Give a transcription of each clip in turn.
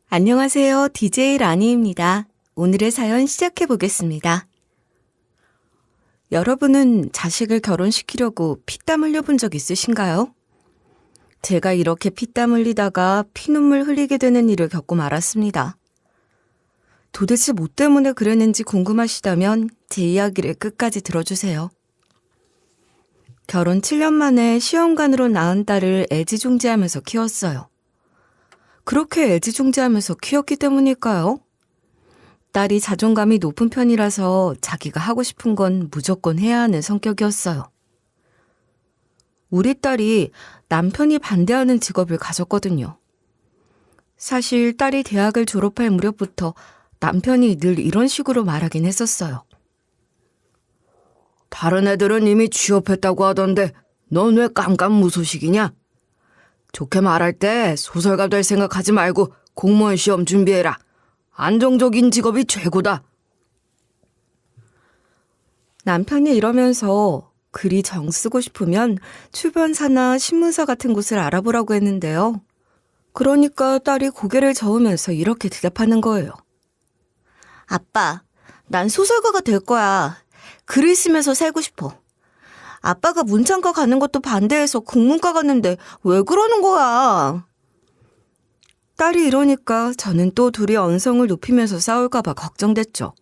안녕하세요. DJ 라니입니다. 오늘의 사연 시작해 보겠습니다. 여러분은 자식을 결혼시키려고 피땀 흘려본 적 있으신가요? 제가 이렇게 피땀 흘리다가 피눈물 흘리게 되는 일을 겪고 말았습니다. 도대체 뭐 때문에 그랬는지 궁금하시다면 제 이야기를 끝까지 들어주세요. 결혼 7년 만에 시험관으로 낳은 딸을 애지중지하면서 키웠어요. 그렇게 애지중지하면서 키웠기 때문일까요? 딸이 자존감이 높은 편이라서 자기가 하고 싶은 건 무조건 해야 하는 성격이었어요. 우리 딸이 남편이 반대하는 직업을 가졌거든요. 사실 딸이 대학을 졸업할 무렵부터 남편이 늘 이런 식으로 말하긴 했었어요. 다른 애들은 이미 취업했다고 하던데 넌 왜 깜깜무소식이냐? 좋게 말할 때 소설가 될 생각하지 말고 공무원 시험 준비해라. 안정적인 직업이 최고다. 남편이 이러면서 글이 정 쓰고 싶으면 출판사나 신문사 같은 곳을 알아보라고 했는데요. 그러니까 딸이 고개를 저으면서 이렇게 대답하는 거예요. 아빠, 난 소설가가 될 거야. 글을 쓰면서 살고 싶어. 아빠가 문창과 가는 것도 반대해서 국문과 갔는데 왜 그러는 거야? 딸이 이러니까 저는 또 둘이 언성을 높이면서 싸울까 봐 걱정됐죠.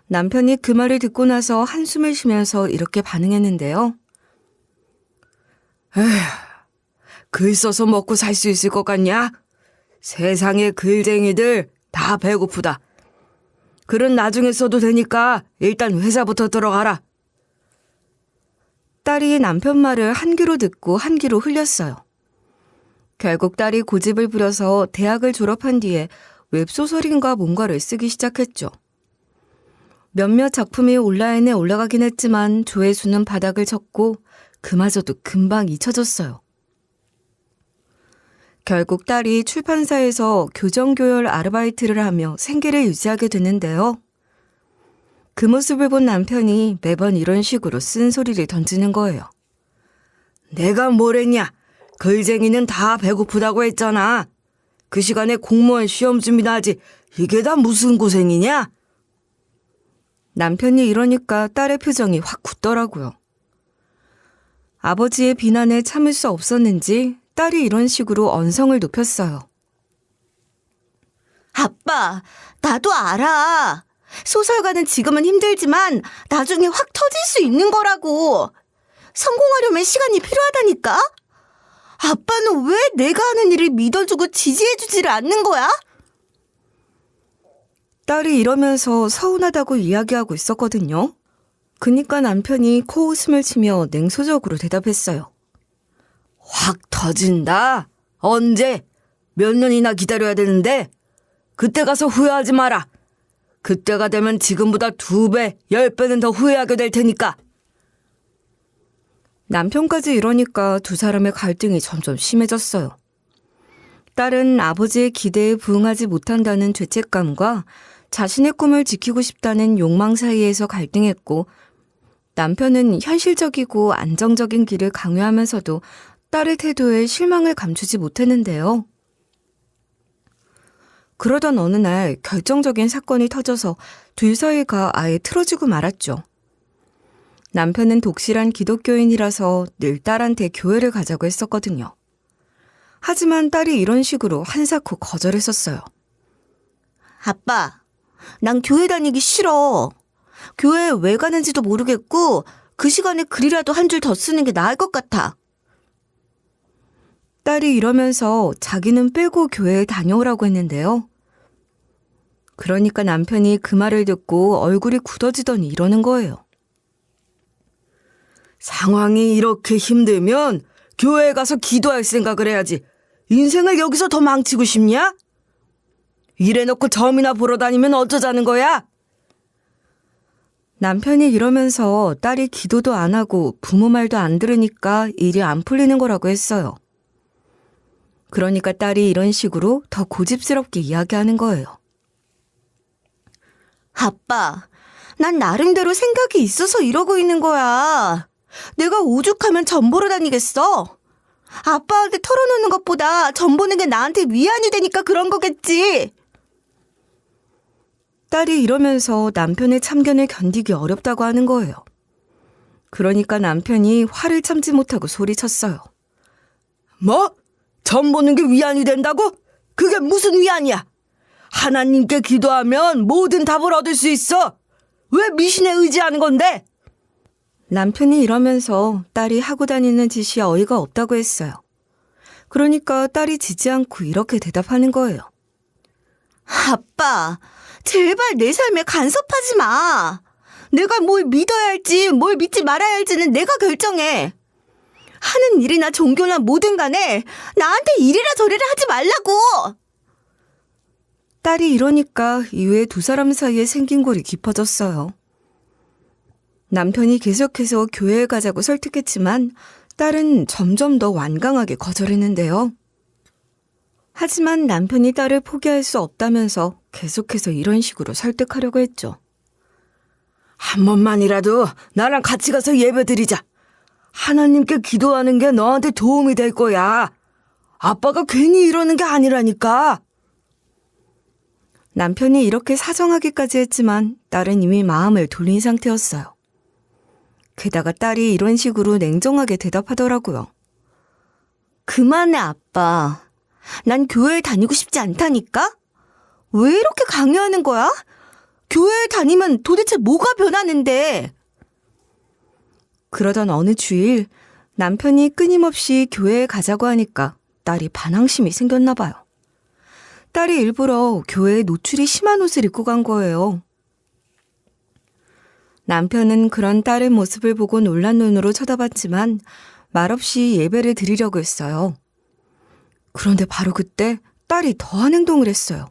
남편이 그 말을 듣고 나서 한숨을 쉬면서 이렇게 반응했는데요. 에휴, 글 써서 먹고 살 수 있을 것 같냐? 세상에 글쟁이들 다 배고프다. 글은 나중에 써도 되니까 일단 회사부터 들어가라. 딸이 남편 말을 한 귀로 듣고 한 귀로 흘렸어요. 결국 딸이 고집을 부려서 대학을 졸업한 뒤에 웹소설인가 뭔가를 쓰기 시작했죠. 몇몇 작품이 온라인에 올라가긴 했지만 조회수는 바닥을 쳤고 그마저도 금방 잊혀졌어요. 결국 딸이 출판사에서 교정교열 아르바이트를 하며 생계를 유지하게 됐는데요. 그 모습을 본 남편이 매번 이런 식으로 쓴소리를 던지는 거예요. 내가 뭘 했냐? 글쟁이는 다 배고프다고 했잖아. 그 시간에 공무원 시험 준비나 하지. 이게 다 무슨 고생이냐? 남편이 이러니까 딸의 표정이 확 굳더라고요. 아버지의 비난에 참을 수 없었는지 딸이 이런 식으로 언성을 높였어요. 아빠, 나도 알아. 소설가는 지금은 힘들지만 나중에 확 터질 수 있는 거라고. 성공하려면 시간이 필요하다니까? 아빠는 왜 내가 하는 일을 믿어주고 지지해주지를 않는 거야? 딸이 이러면서 서운하다고 이야기하고 있었거든요. 그니까 남편이 코웃음을 치며 냉소적으로 대답했어요. 확 터진다? 언제? 몇 년이나 기다려야 되는데? 그때 가서 후회하지 마라. 그때가 되면 지금보다 2배, 10배는 더 후회하게 될 테니까. 남편까지 이러니까 두 사람의 갈등이 점점 심해졌어요. 딸은 아버지의 기대에 부응하지 못한다는 죄책감과 자신의 꿈을 지키고 싶다는 욕망 사이에서 갈등했고, 남편은 현실적이고 안정적인 길을 강요하면서도 딸의 태도에 실망을 감추지 못했는데요. 그러던 어느 날 결정적인 사건이 터져서 둘 사이가 아예 틀어지고 말았죠. 남편은 독실한 기독교인이라서 늘 딸한테 교회를 가자고 했었거든요. 하지만 딸이 이런 식으로 한사코 거절했었어요. 아빠, 난 교회 다니기 싫어. 교회에 왜 가는지도 모르겠고 그 시간에 글이라도 한 줄 더 쓰는 게 나을 것 같아. 딸이 이러면서 자기는 빼고 교회에 다녀오라고 했는데요. 그러니까 남편이 그 말을 듣고 얼굴이 굳어지더니 이러는 거예요. 상황이 이렇게 힘들면 교회에 가서 기도할 생각을 해야지. 인생을 여기서 더 망치고 싶냐? 이래놓고 점이나 보러 다니면 어쩌자는 거야? 남편이 이러면서 딸이 기도도 안 하고 부모 말도 안 들으니까 일이 안 풀리는 거라고 했어요. 그러니까 딸이 이런 식으로 더 고집스럽게 이야기하는 거예요. 아빠, 난 나름대로 생각이 있어서 이러고 있는 거야. 내가 오죽하면 점 보러 다니겠어? 아빠한테 털어놓는 것보다 전 보는 게 나한테 위안이 되니까 그런 거겠지. 딸이 이러면서 남편의 참견을 견디기 어렵다고 하는 거예요. 그러니까 남편이 화를 참지 못하고 소리쳤어요. 뭐? 전 보는 게 위안이 된다고? 그게 무슨 위안이야? 하나님께 기도하면 모든 답을 얻을 수 있어. 왜 미신에 의지하는 건데? 남편이 이러면서 딸이 하고 다니는 짓이 어이가 없다고 했어요. 그러니까 딸이 지지 않고 이렇게 대답하는 거예요. 아빠, 제발 내 삶에 간섭하지 마. 내가 뭘 믿어야 할지 뭘 믿지 말아야 할지는 내가 결정해. 하는 일이나 종교나 뭐든 간에 나한테 이래라 저래라 하지 말라고. 딸이 이러니까 이후에 두 사람 사이에 생긴 골이 깊어졌어요. 남편이 계속해서 교회에 가자고 설득했지만 딸은 점점 더 완강하게 거절했는데요. 하지만 남편이 딸을 포기할 수 없다면서 계속해서 이런 식으로 설득하려고 했죠. 한 번만이라도 나랑 같이 가서 예배드리자. 하나님께 기도하는 게 너한테 도움이 될 거야. 아빠가 괜히 이러는 게 아니라니까. 남편이 이렇게 사정하기까지 했지만 딸은 이미 마음을 돌린 상태였어요. 게다가 딸이 이런 식으로 냉정하게 대답하더라고요. 그만해, 아빠. 난 교회에 다니고 싶지 않다니까? 왜 이렇게 강요하는 거야? 교회에 다니면 도대체 뭐가 변하는데? 그러던 어느 주일 남편이 끊임없이 교회에 가자고 하니까 딸이 반항심이 생겼나 봐요. 딸이 일부러 교회에 노출이 심한 옷을 입고 간 거예요. 남편은 그런 딸의 모습을 보고 놀란 눈으로 쳐다봤지만 말없이 예배를 드리려고 했어요. 그런데 바로 그때 딸이 더한 행동을 했어요.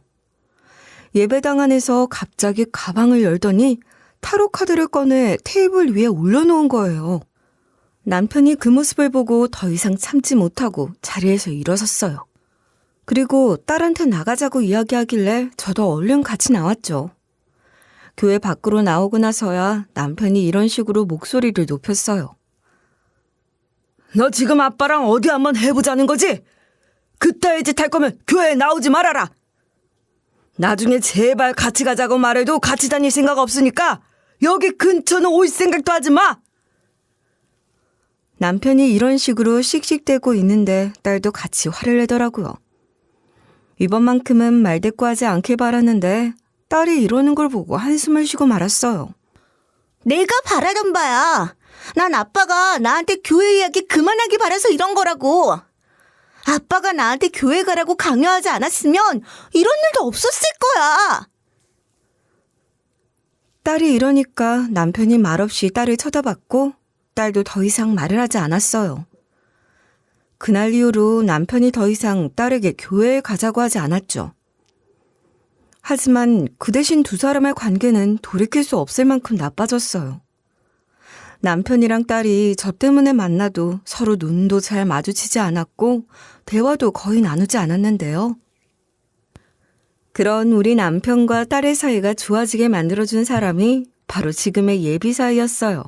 예배당 안에서 갑자기 가방을 열더니 타로 카드를 꺼내 테이블 위에 올려놓은 거예요. 남편이 그 모습을 보고 더 이상 참지 못하고 자리에서 일어섰어요. 그리고 딸한테 나가자고 이야기하길래 저도 얼른 같이 나왔죠. 교회 밖으로 나오고 나서야 남편이 이런 식으로 목소리를 높였어요. 너 지금 아빠랑 어디 한번 해보자는 거지? 그따위 짓 할 거면 교회에 나오지 말아라. 나중에 제발 같이 가자고 말해도 같이 다닐 생각 없으니까 여기 근처는 올 생각도 하지 마. 남편이 이런 식으로 씩씩대고 있는데 딸도 같이 화를 내더라고요. 이번만큼은 말대꾸하지 않길 바랐는데 딸이 이러는 걸 보고 한숨을 쉬고 말았어요. 내가 바라던 바야. 난 아빠가 나한테 교회 이야기 그만하기 바라서 이런 거라고. 아빠가 나한테 교회 가라고 강요하지 않았으면 이런 일도 없었을 거야. 딸이 이러니까 남편이 말없이 딸을 쳐다봤고 딸도 더 이상 말을 하지 않았어요. 그날 이후로 남편이 더 이상 딸에게 교회에 가자고 하지 않았죠. 하지만 그 대신 두 사람의 관계는 돌이킬 수 없을 만큼 나빠졌어요. 남편이랑 딸이 저 때문에 만나도 서로 눈도 잘 마주치지 않았고 대화도 거의 나누지 않았는데요. 그런 우리 남편과 딸의 사이가 좋아지게 만들어준 사람이 바로 지금의 예비 사이였어요.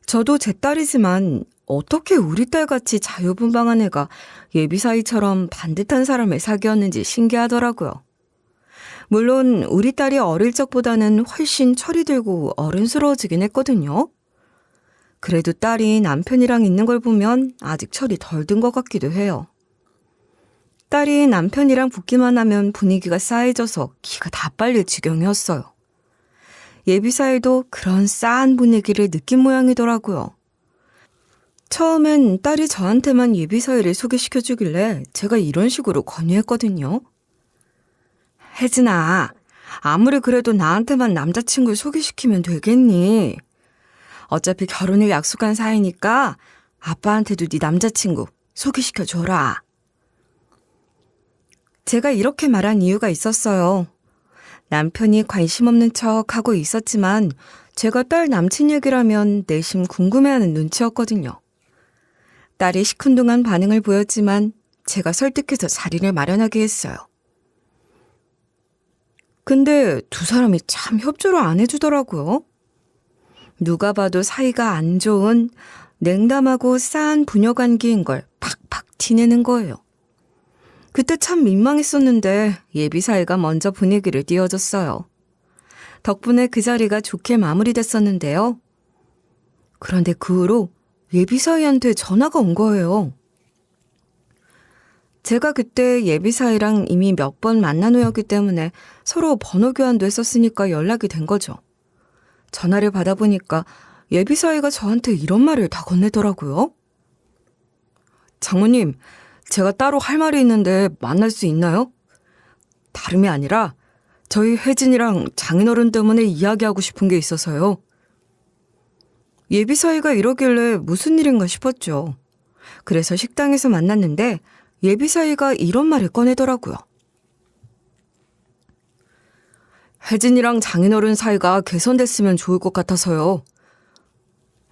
저도 제 딸이지만 어떻게 우리 딸같이 자유분방한 애가 예비 사이처럼 반듯한 사람을 사귀었는지 신기하더라고요. 물론 우리 딸이 어릴 적보다는 훨씬 철이 들고 어른스러워지긴 했거든요. 그래도 딸이 남편이랑 있는 걸 보면 아직 철이 덜 든 것 같기도 해요. 딸이 남편이랑 붙기만 하면 분위기가 싸해져서 기가 다 빨릴 지경이었어요. 예비사에도 그런 싸한 분위기를 느낀 모양이더라고요. 처음엔 딸이 저한테만 예비사회를 소개시켜주길래 제가 이런 식으로 권유했거든요. 혜진아, 아무리 그래도 나한테만 남자친구 소개시키면 되겠니? 어차피 결혼을 약속한 사이니까 아빠한테도 네 남자친구 소개시켜줘라. 제가 이렇게 말한 이유가 있었어요. 남편이 관심 없는 척하고 있었지만 제가 딸 남친 얘기라면 내심 궁금해하는 눈치였거든요. 딸이 시큰둥한 반응을 보였지만 제가 설득해서 자리를 마련하게 했어요. 근데 두 사람이 참 협조를 안 해주더라고요. 누가 봐도 사이가 안 좋은 냉담하고 싸한 부녀 관계인 걸 팍팍 티내는 거예요. 그때 참 민망했었는데 예비 사이가 먼저 분위기를 띄워줬어요. 덕분에 그 자리가 좋게 마무리됐었는데요. 그런데 그 후로 예비 사이한테 전화가 온 거예요. 제가 그때 예비 사이랑 이미 몇 번 만난 후였기 때문에 서로 번호 교환도 했었으니까 연락이 된 거죠. 전화를 받아보니까 예비 사이가 저한테 이런 말을 다 건네더라고요. 장모님, 제가 따로 할 말이 있는데 만날 수 있나요? 다름이 아니라 저희 혜진이랑 장인어른 때문에 이야기하고 싶은 게 있어서요. 예비 사이가 이러길래 무슨 일인가 싶었죠. 그래서 식당에서 만났는데 예비 사이가 이런 말을 꺼내더라고요. 혜진이랑 장인어른 사이가 개선됐으면 좋을 것 같아서요.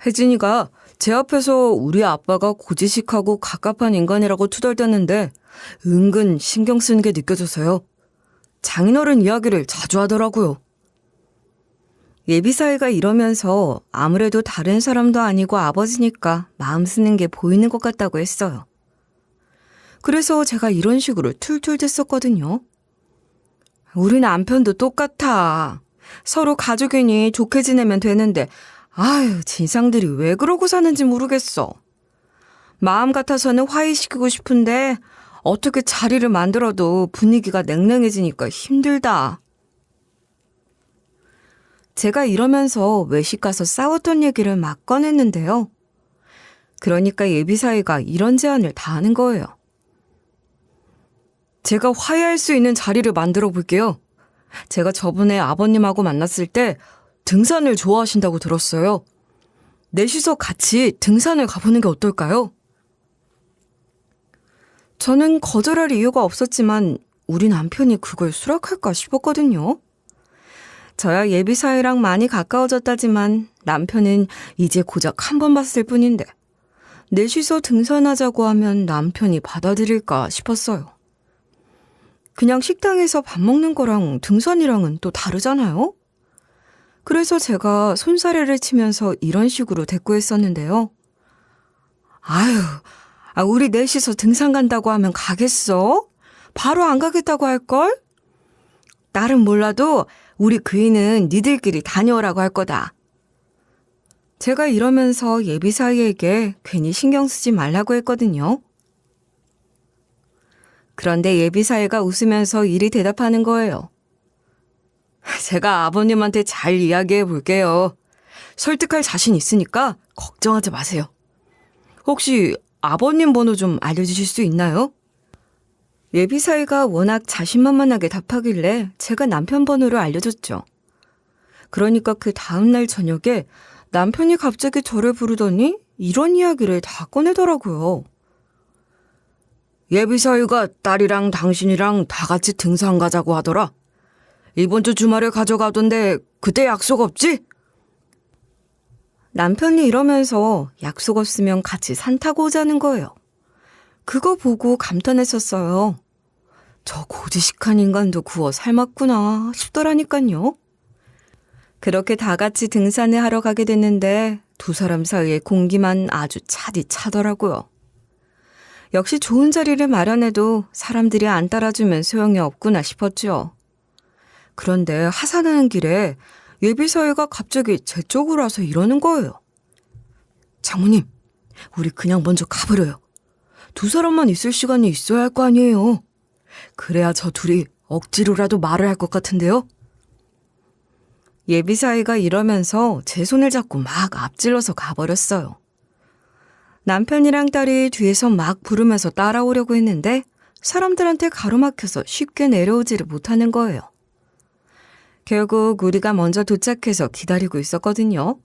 혜진이가 제 앞에서 우리 아빠가 고지식하고 갑갑한 인간이라고 투덜댔는데 은근 신경 쓰는 게 느껴져서요. 장인어른 이야기를 자주 하더라고요. 예비 사이가 이러면서 아무래도 다른 사람도 아니고 아버지니까 마음 쓰는 게 보이는 것 같다고 했어요. 그래서 제가 이런 식으로 툴툴 댔었거든요. 우리 남편도 똑같아. 서로 가족이니 좋게 지내면 되는데 아유, 진상들이 왜 그러고 사는지 모르겠어. 마음 같아서는 화해시키고 싶은데 어떻게 자리를 만들어도 분위기가 냉랭해지니까 힘들다. 제가 이러면서 외식 가서 싸웠던 얘기를 막 꺼냈는데요. 그러니까 예비 사이가 이런 제안을 다 하는 거예요. 제가 화해할 수 있는 자리를 만들어 볼게요. 제가 저번에 아버님하고 만났을 때 등산을 좋아하신다고 들었어요. 넷이서 같이 등산을 가보는 게 어떨까요? 저는 거절할 이유가 없었지만 우리 남편이 그걸 수락할까 싶었거든요. 저야 예비 사이랑 많이 가까워졌다지만 남편은 이제 고작 한 번 봤을 뿐인데 넷이서 등산하자고 하면 남편이 받아들일까 싶었어요. 그냥 식당에서 밥 먹는 거랑 등산이랑은 또 다르잖아요? 그래서 제가 손사래를 치면서 이런 식으로 대꾸했었는데요. 아유, 우리 넷이서 등산 간다고 하면 가겠어? 바로 안 가겠다고 할걸? 나는 몰라도 우리 그이는 니들끼리 다녀오라고 할 거다. 제가 이러면서 예비 사이에게 괜히 신경 쓰지 말라고 했거든요. 그런데 예비 사이가 웃으면서 이리 대답하는 거예요. 제가 아버님한테 잘 이야기해 볼게요. 설득할 자신 있으니까 걱정하지 마세요. 혹시 아버님 번호 좀 알려주실 수 있나요? 예비 사이가 워낙 자신만만하게 답하길래 제가 남편 번호를 알려줬죠. 그러니까 그 다음날 저녁에 남편이 갑자기 저를 부르더니 이런 이야기를 다 꺼내더라고요. 예비 사이가 딸이랑 당신이랑 다 같이 등산 가자고 하더라. 이번 주 주말에 가져가던데 그때 약속 없지? 남편이 이러면서 약속 없으면 같이 산 타고 오자는 거예요. 그거 보고 감탄했었어요. 저 고지식한 인간도 구워 삶았구나 싶더라니까요. 그렇게 다 같이 등산을 하러 가게 됐는데 두 사람 사이의 공기만 아주 차디 차더라고요. 역시 좋은 자리를 마련해도 사람들이 안 따라주면 소용이 없구나 싶었죠. 그런데 하산하는 길에 예비 사이가 갑자기 제 쪽으로 와서 이러는 거예요. 장모님, 우리 그냥 먼저 가버려요. 두 사람만 있을 시간이 있어야 할 거 아니에요. 그래야 저 둘이 억지로라도 말을 할 것 같은데요. 예비 사이가 이러면서 제 손을 잡고 막 앞질러서 가버렸어요. 남편이랑 딸이 뒤에서 막 부르면서 따라오려고 했는데 사람들한테 가로막혀서 쉽게 내려오지를 못하는 거예요. 결국 우리가 먼저 도착해서 기다리고 있었거든요.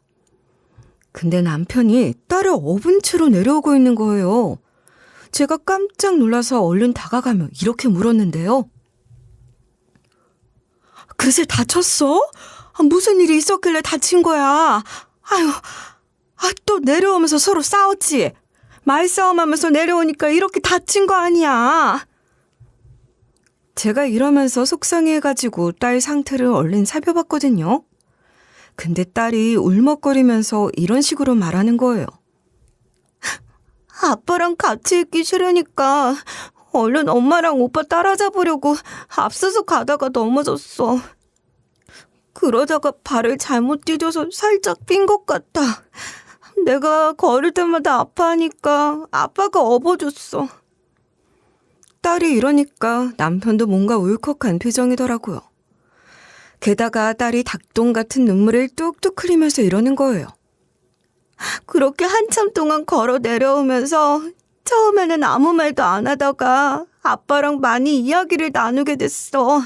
근데 남편이 딸을 업은 채로 내려오고 있는 거예요. 제가 깜짝 놀라서 얼른 다가가며 이렇게 물었는데요. 글쎄 다쳤어? 무슨 일이 있었길래 다친 거야? 아유, 또 내려오면서 서로 싸웠지? 말싸움하면서 내려오니까 이렇게 다친 거 아니야? 제가 이러면서 속상해가지고 딸 상태를 얼른 살펴봤거든요. 근데 딸이 울먹거리면서 이런 식으로 말하는 거예요. 아빠랑 같이 있기 싫으니까 얼른 엄마랑 오빠 따라잡으려고 앞서서 가다가 넘어졌어. 그러다가 발을 잘못 디뎌서 살짝 삔 것 같아. 내가 걸을 때마다 아파하니까 아빠가 업어줬어. 딸이 이러니까 남편도 뭔가 울컥한 표정이더라고요. 게다가 딸이 닭똥 같은 눈물을 뚝뚝 흘리면서 이러는 거예요. 그렇게 한참 동안 걸어 내려오면서 처음에는 아무 말도 안 하다가 아빠랑 많이 이야기를 나누게 됐어.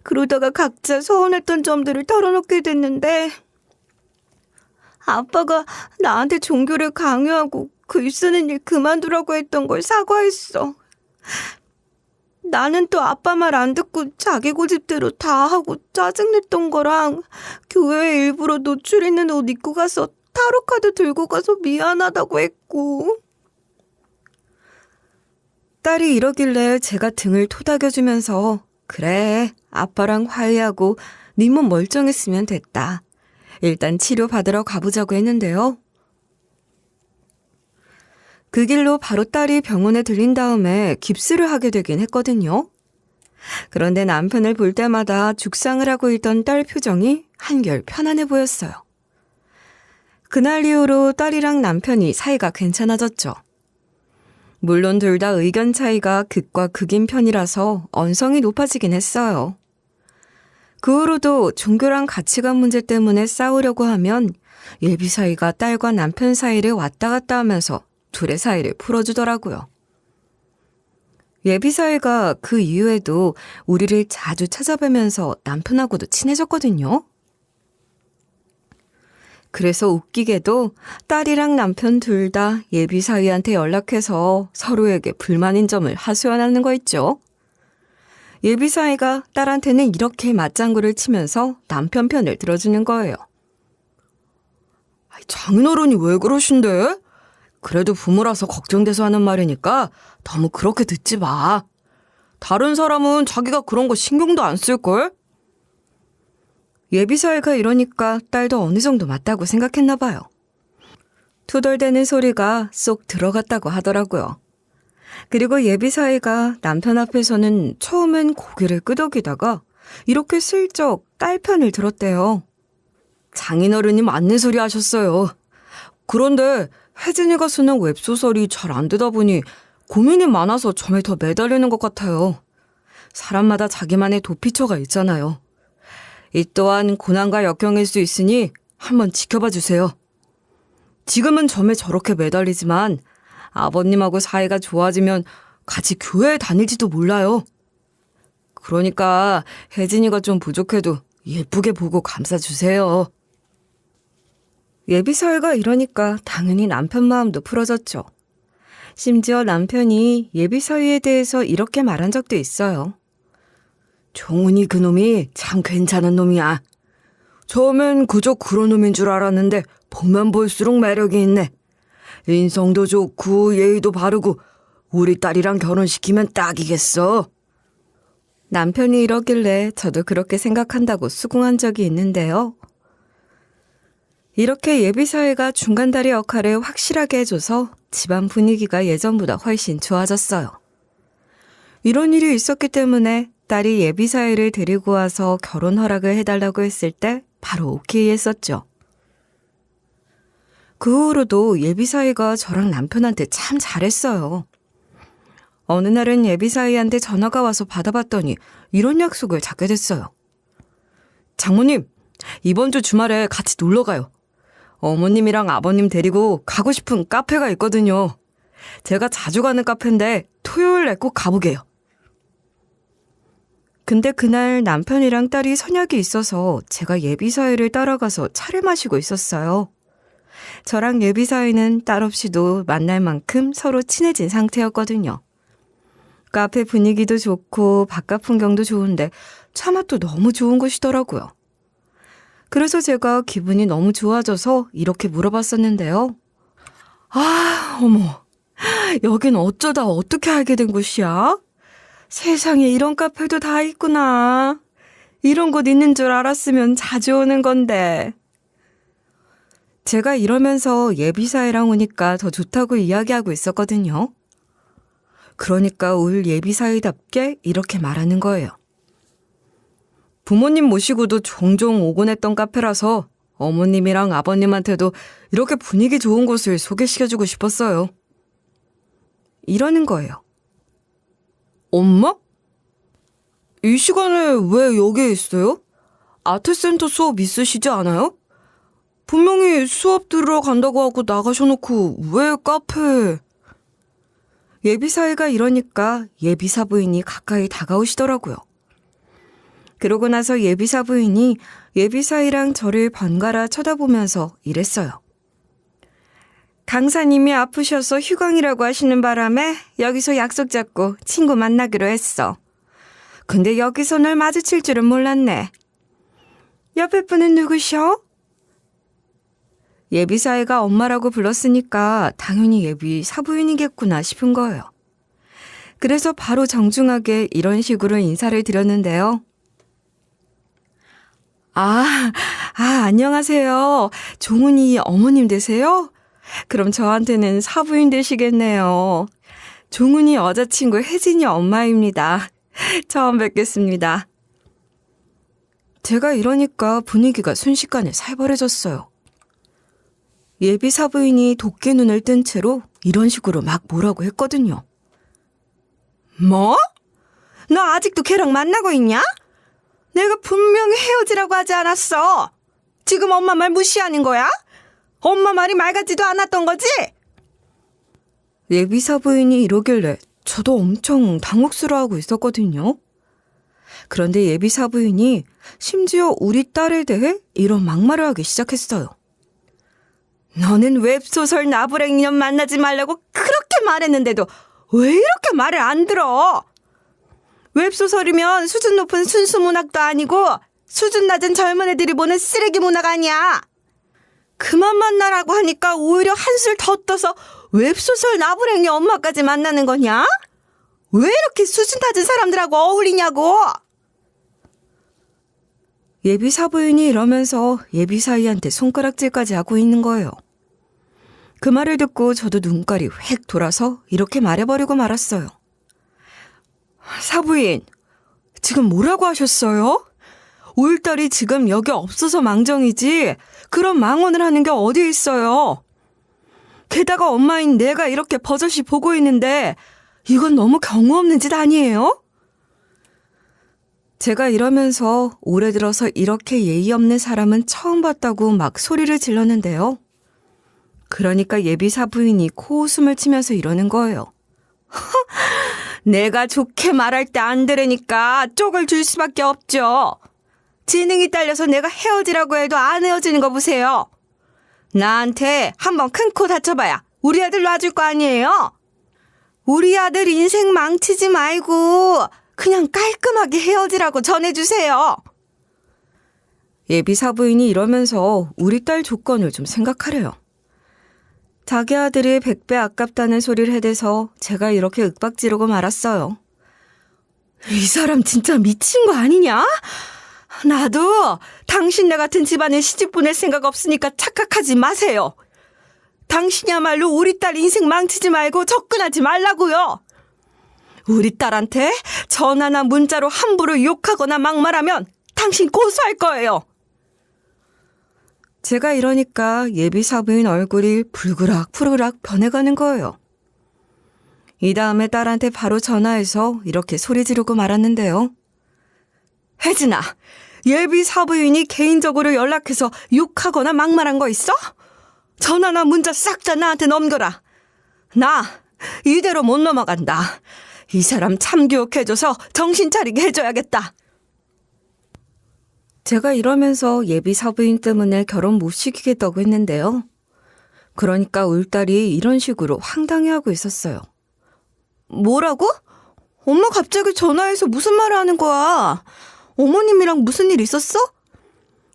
그러다가 각자 서운했던 점들을 털어놓게 됐는데 아빠가 나한테 종교를 강요하고 글 쓰는 일 그만두라고 했던 걸 사과했어. 나는 또 아빠 말 안 듣고 자기 고집대로 다 하고 짜증냈던 거랑 교회에 일부러 노출 있는 옷 입고 가서 타로카드 들고 가서 미안하다고 했고. 딸이 이러길래 제가 등을 토닥여주면서 그래, 아빠랑 화해하고 네 몸 멀쩡했으면 됐다. 일단 치료받으러 가보자고 했는데요. 그 길로 바로 딸이 병원에 들린 다음에 깁스를 하게 되긴 했거든요. 그런데 남편을 볼 때마다 죽상을 하고 있던 딸 표정이 한결 편안해 보였어요. 그날 이후로 딸이랑 남편이 사이가 괜찮아졌죠. 물론 둘 다 의견 차이가 극과 극인 편이라서 언성이 높아지긴 했어요. 그 후로도 종교랑 가치관 문제 때문에 싸우려고 하면 예비 사이가 딸과 남편 사이를 왔다 갔다 하면서 둘의 사이를 풀어주더라고요. 예비 사이가 그 이후에도 우리를 자주 찾아뵈면서 남편하고도 친해졌거든요. 그래서 웃기게도 딸이랑 남편 둘 다 예비 사위한테 연락해서 서로에게 불만인 점을 하소연하는 거 있죠. 예비 사위가 딸한테는 이렇게 맞장구를 치면서 남편 편을 들어주는 거예요. 장인어른이 왜 그러신데? 그래도 부모라서 걱정돼서 하는 말이니까 너무 그렇게 듣지 마. 다른 사람은 자기가 그런 거 신경도 안 쓸걸? 예비 사위가 이러니까 딸도 어느 정도 맞다고 생각했나 봐요. 투덜대는 소리가 쏙 들어갔다고 하더라고요. 그리고 예비 사위가 남편 앞에서는 처음엔 고개를 끄덕이다가 이렇게 슬쩍 딸 편을 들었대요. 장인어른이 맞는 소리 하셨어요. 그런데 혜진이 가수는 웹소설이 잘 안 되다 보니 고민이 많아서 점에 더 매달리는 것 같아요. 사람마다 자기만의 도피처가 있잖아요. 이 또한 고난과 역경일 수 있으니 한번 지켜봐 주세요. 지금은 점에 저렇게 매달리지만 아버님하고 사이가 좋아지면 같이 교회에 다닐지도 몰라요. 그러니까 혜진이가 좀 부족해도 예쁘게 보고 감싸주세요. 예비 사위가 이러니까 당연히 남편 마음도 풀어졌죠. 심지어 남편이 예비 사위에 대해서 이렇게 말한 적도 있어요. 종훈이 그놈이 참 괜찮은 놈이야. 처음엔 그저 그런 놈인 줄 알았는데 보면 볼수록 매력이 있네. 인성도 좋고 예의도 바르고 우리 딸이랑 결혼시키면 딱이겠어. 남편이 이러길래 저도 그렇게 생각한다고 수긍한 적이 있는데요. 이렇게 예비사위가 중간다리 역할을 확실하게 해줘서 집안 분위기가 예전보다 훨씬 좋아졌어요. 이런 일이 있었기 때문에 딸이 예비사위를 데리고 와서 결혼 허락을 해달라고 했을 때 바로 오케이 했었죠. 그 후로도 예비사위가 저랑 남편한테 참 잘했어요. 어느 날은 예비사위한테 전화가 와서 받아봤더니 이런 약속을 잡게 됐어요. 장모님, 이번 주 주말에 같이 놀러 가요. 어머님이랑 아버님 데리고 가고 싶은 카페가 있거든요. 제가 자주 가는 카페인데 토요일에 꼭 가보게요. 근데 그날 남편이랑 딸이 선약이 있어서 제가 예비사위를 따라가서 차를 마시고 있었어요. 저랑 예비사위는 딸 없이도 만날 만큼 서로 친해진 상태였거든요. 카페 분위기도 좋고 바깥 풍경도 좋은데 차 맛도 너무 좋은 곳이더라고요. 그래서 제가 기분이 너무 좋아져서 이렇게 물어봤었는데요. 아, 어머, 여긴 어쩌다 어떻게 알게 된 곳이야? 세상에 이런 카페도 다 있구나. 이런 곳 있는 줄 알았으면 자주 오는 건데. 제가 이러면서 예비사이랑 오니까 더 좋다고 이야기하고 있었거든요. 그러니까 울 예비사이답게 이렇게 말하는 거예요. 부모님 모시고도 종종 오곤 했던 카페라서 어머님이랑 아버님한테도 이렇게 분위기 좋은 곳을 소개시켜주고 싶었어요. 이러는 거예요. 엄마? 이 시간에 왜 여기에 있어요? 아트센터 수업 있으시지 않아요? 분명히 수업 들으러 간다고 하고 나가셔놓고 왜 카페에... 예비사위가 이러니까 예비사 부인이 가까이 다가오시더라고요. 그러고 나서 예비사 부인이 예비사위랑 저를 번갈아 쳐다보면서 이랬어요. 강사님이 아프셔서 휴강이라고 하시는 바람에 여기서 약속 잡고 친구 만나기로 했어. 근데 여기서 널 마주칠 줄은 몰랐네. 옆에 분은 누구셔? 예비사위가 엄마라고 불렀으니까 당연히 예비 사부인이겠구나 싶은 거예요. 그래서 바로 정중하게 이런 식으로 인사를 드렸는데요. 안녕하세요. 종훈이 어머님 되세요? 그럼 저한테는 사부인 되시겠네요. 종훈이 여자친구 혜진이 엄마입니다. 처음 뵙겠습니다. 제가 이러니까 분위기가 순식간에 살벌해졌어요. 예비 사부인이 도끼 눈을 뜬 채로 이런 식으로 막 뭐라고 했거든요. 뭐? 너 아직도 걔랑 만나고 있냐? 내가 분명히 헤어지라고 하지 않았어. 지금 엄마 말 무시하는 거야? 엄마 말이 말 같지도 않았던 거지? 예비 사부인이 이러길래 저도 엄청 당혹스러워하고 있었거든요. 그런데 예비 사부인이 심지어 우리 딸에 대해 이런 막말을 하기 시작했어요. 너는 웹소설 나부랭이년 만나지 말라고 그렇게 말했는데도 왜 이렇게 말을 안 들어? 웹소설이면 수준 높은 순수 문학도 아니고 수준 낮은 젊은 애들이 보는 쓰레기 문학 아니야. 그만 만나라고 하니까 오히려 한술 더 떠서 웹소설 나부랭이 엄마까지 만나는 거냐? 왜 이렇게 수준 낮은 사람들하고 어울리냐고. 예비 사부인이 이러면서 예비 사위한테 손가락질까지 하고 있는 거예요. 그 말을 듣고 저도 눈깔이 획 돌아서 이렇게 말해버리고 말았어요. 사부인, 지금 뭐라고 하셨어요? 울 딸이 지금 여기 없어서 망정이지 그런 망언을 하는 게 어디 있어요? 게다가 엄마인 내가 이렇게 버젓이 보고 있는데 이건 너무 경우 없는 짓 아니에요? 제가 이러면서 올해 들어서 이렇게 예의 없는 사람은 처음 봤다고 막 소리를 질렀는데요. 그러니까 예비 사부인이 코웃음을 치면서 이러는 거예요. 내가 좋게 말할 때 안 들으니까 쪽을 줄 수밖에 없죠. 지능이 딸려서 내가 헤어지라고 해도 안 헤어지는 거 보세요. 나한테 한번 큰 코 다쳐봐야 우리 아들 놔줄 거 아니에요? 우리 아들 인생 망치지 말고 그냥 깔끔하게 헤어지라고 전해주세요. 예비 사부인이 이러면서 우리 딸 조건을 좀 생각하래요. 자기 아들이 100배 아깝다는 소리를 해대서 제가 이렇게 윽박 지르고 말았어요. 이 사람 진짜 미친 거 아니냐? 나도 당신네 같은 집안에 시집 보낼 생각 없으니까 착각하지 마세요. 당신이야말로 우리 딸 인생 망치지 말고 접근하지 말라고요. 우리 딸한테 전화나 문자로 함부로 욕하거나 막말하면 당신 고소할 거예요. 제가 이러니까 예비 사부인 얼굴이 불그락 변해가는 거예요. 이 다음에 딸한테 바로 전화해서 이렇게 소리 지르고 말았는데요. 혜진아, 예비 사부인이 개인적으로 연락해서 욕하거나 막말한 거 있어? 전화나 문자 싹 다 나한테 넘겨라. 나 이대로 못 넘어간다. 이 사람 참교육해줘서 정신 차리게 해줘야겠다. 제가 이러면서 예비 사부인 때문에 결혼 못 시키겠다고 했는데요. 그러니까 울 딸이 이런 식으로 황당해하고 있었어요. 뭐라고? 엄마 갑자기 전화해서 무슨 말을 하는 거야? 어머님이랑 무슨 일 있었어?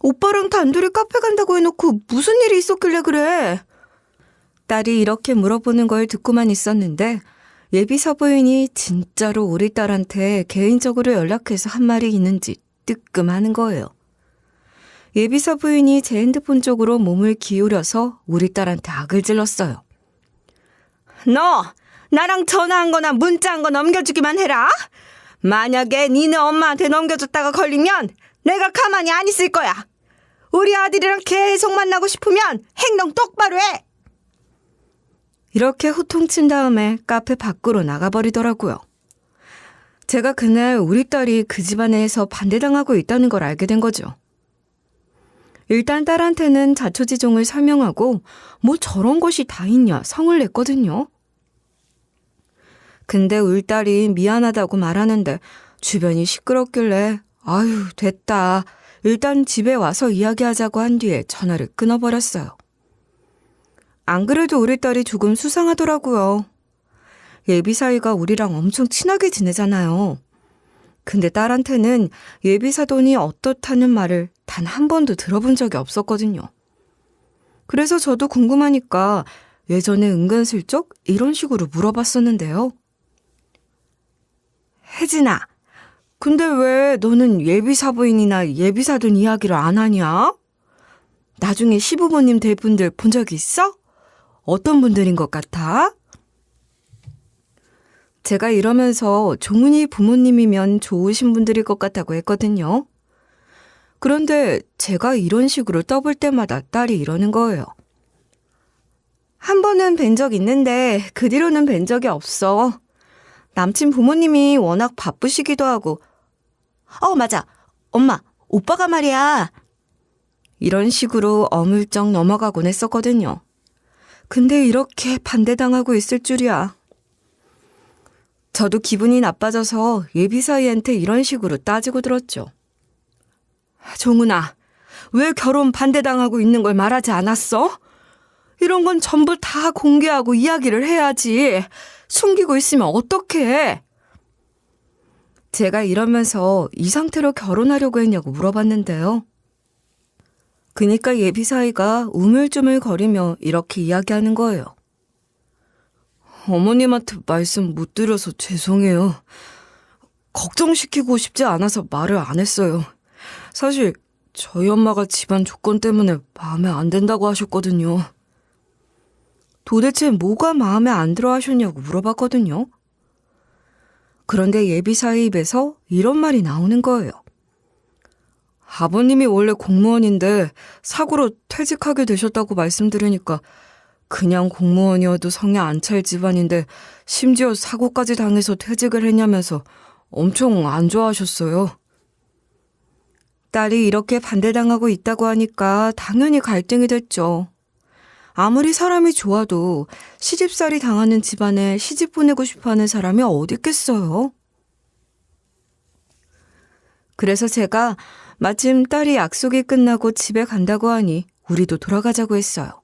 오빠랑 단둘이 카페 간다고 해놓고 무슨 일이 있었길래 그래? 딸이 이렇게 물어보는 걸 듣고만 있었는데 예비 사부인이 진짜로 우리 딸한테 개인적으로 연락해서 한 말이 있는지 뜨끔하는 거예요. 예비사 부인이 제 핸드폰 쪽으로 몸을 기울여서 우리 딸한테 악을 질렀어요. 너 나랑 전화한 거나 문자한 거 넘겨주기만 해라. 만약에 니네 엄마한테 넘겨줬다가 걸리면 내가 가만히 안 있을 거야. 우리 아들이랑 계속 만나고 싶으면 행동 똑바로 해. 이렇게 호통친 다음에 카페 밖으로 나가버리더라고요. 제가 그날 우리 딸이 그 집안에서 반대당하고 있다는 걸 알게 된 거죠. 일단 딸한테는 자초지종을 설명하고 뭐 저런 것이 다 있냐 성을 냈거든요. 근데 우리 딸이 미안하다고 말하는데 주변이 시끄럽길래 아유 됐다. 일단 집에 와서 이야기하자고 한 뒤에 전화를 끊어버렸어요. 안 그래도 우리 딸이 조금 수상하더라고요. 예비 사이가 우리랑 엄청 친하게 지내잖아요. 근데 딸한테는 예비 사돈이 어떻다는 말을 단 한 번도 들어본 적이 없었거든요. 그래서 저도 궁금하니까 예전에 은근슬쩍 이런 식으로 물어봤었는데요. 혜진아, 근데 왜 너는 예비 사부인이나 예비 사돈 이야기를 안 하냐? 나중에 시부모님 될 분들 본 적 있어? 어떤 분들인 것 같아? 제가 이러면서 종훈이 부모님이면 좋으신 분들일 것 같다고 했거든요. 그런데 제가 이런 식으로 떠볼 때마다 딸이 이러는 거예요. 한 번은 뵌 적 있는데 그 뒤로는 뵌 적이 없어. 남친 부모님이 워낙 바쁘시기도 하고. 맞아. 엄마, 오빠가 말이야. 이런 식으로 어물쩍 넘어가곤 했었거든요. 근데 이렇게 반대당하고 있을 줄이야. 저도 기분이 나빠져서 예비사이한테 이런 식으로 따지고 들었죠. 종훈아, 왜 결혼 반대당하고 있는 걸 말하지 않았어? 이런 건 전부 다 공개하고 이야기를 해야지. 숨기고 있으면 어떡해? 제가 이러면서 이 상태로 결혼하려고 했냐고 물어봤는데요. 그니까 예비사이가 우물쭈물거리며 이렇게 이야기하는 거예요. 어머님한테 말씀 못 드려서 죄송해요. 걱정시키고 싶지 않아서 말을 안 했어요. 사실 저희 엄마가 집안 조건 때문에 마음에 안 든다고 하셨거든요. 도대체 뭐가 마음에 안 들어 하셨냐고 물어봤거든요. 그런데 예비사의 입에서 이런 말이 나오는 거예요. 아버님이 원래 공무원인데 사고로 퇴직하게 되셨다고 말씀드리니까 그냥 공무원이어도 성에 안 찰 집안인데 심지어 사고까지 당해서 퇴직을 했냐면서 엄청 안 좋아하셨어요. 딸이 이렇게 반대당하고 있다고 하니까 당연히 갈등이 됐죠. 아무리 사람이 좋아도 시집살이 당하는 집안에 시집 보내고 싶어하는 사람이 어디 있겠어요. 그래서 제가 마침 딸이 약속이 끝나고 집에 간다고 하니 우리도 돌아가자고 했어요.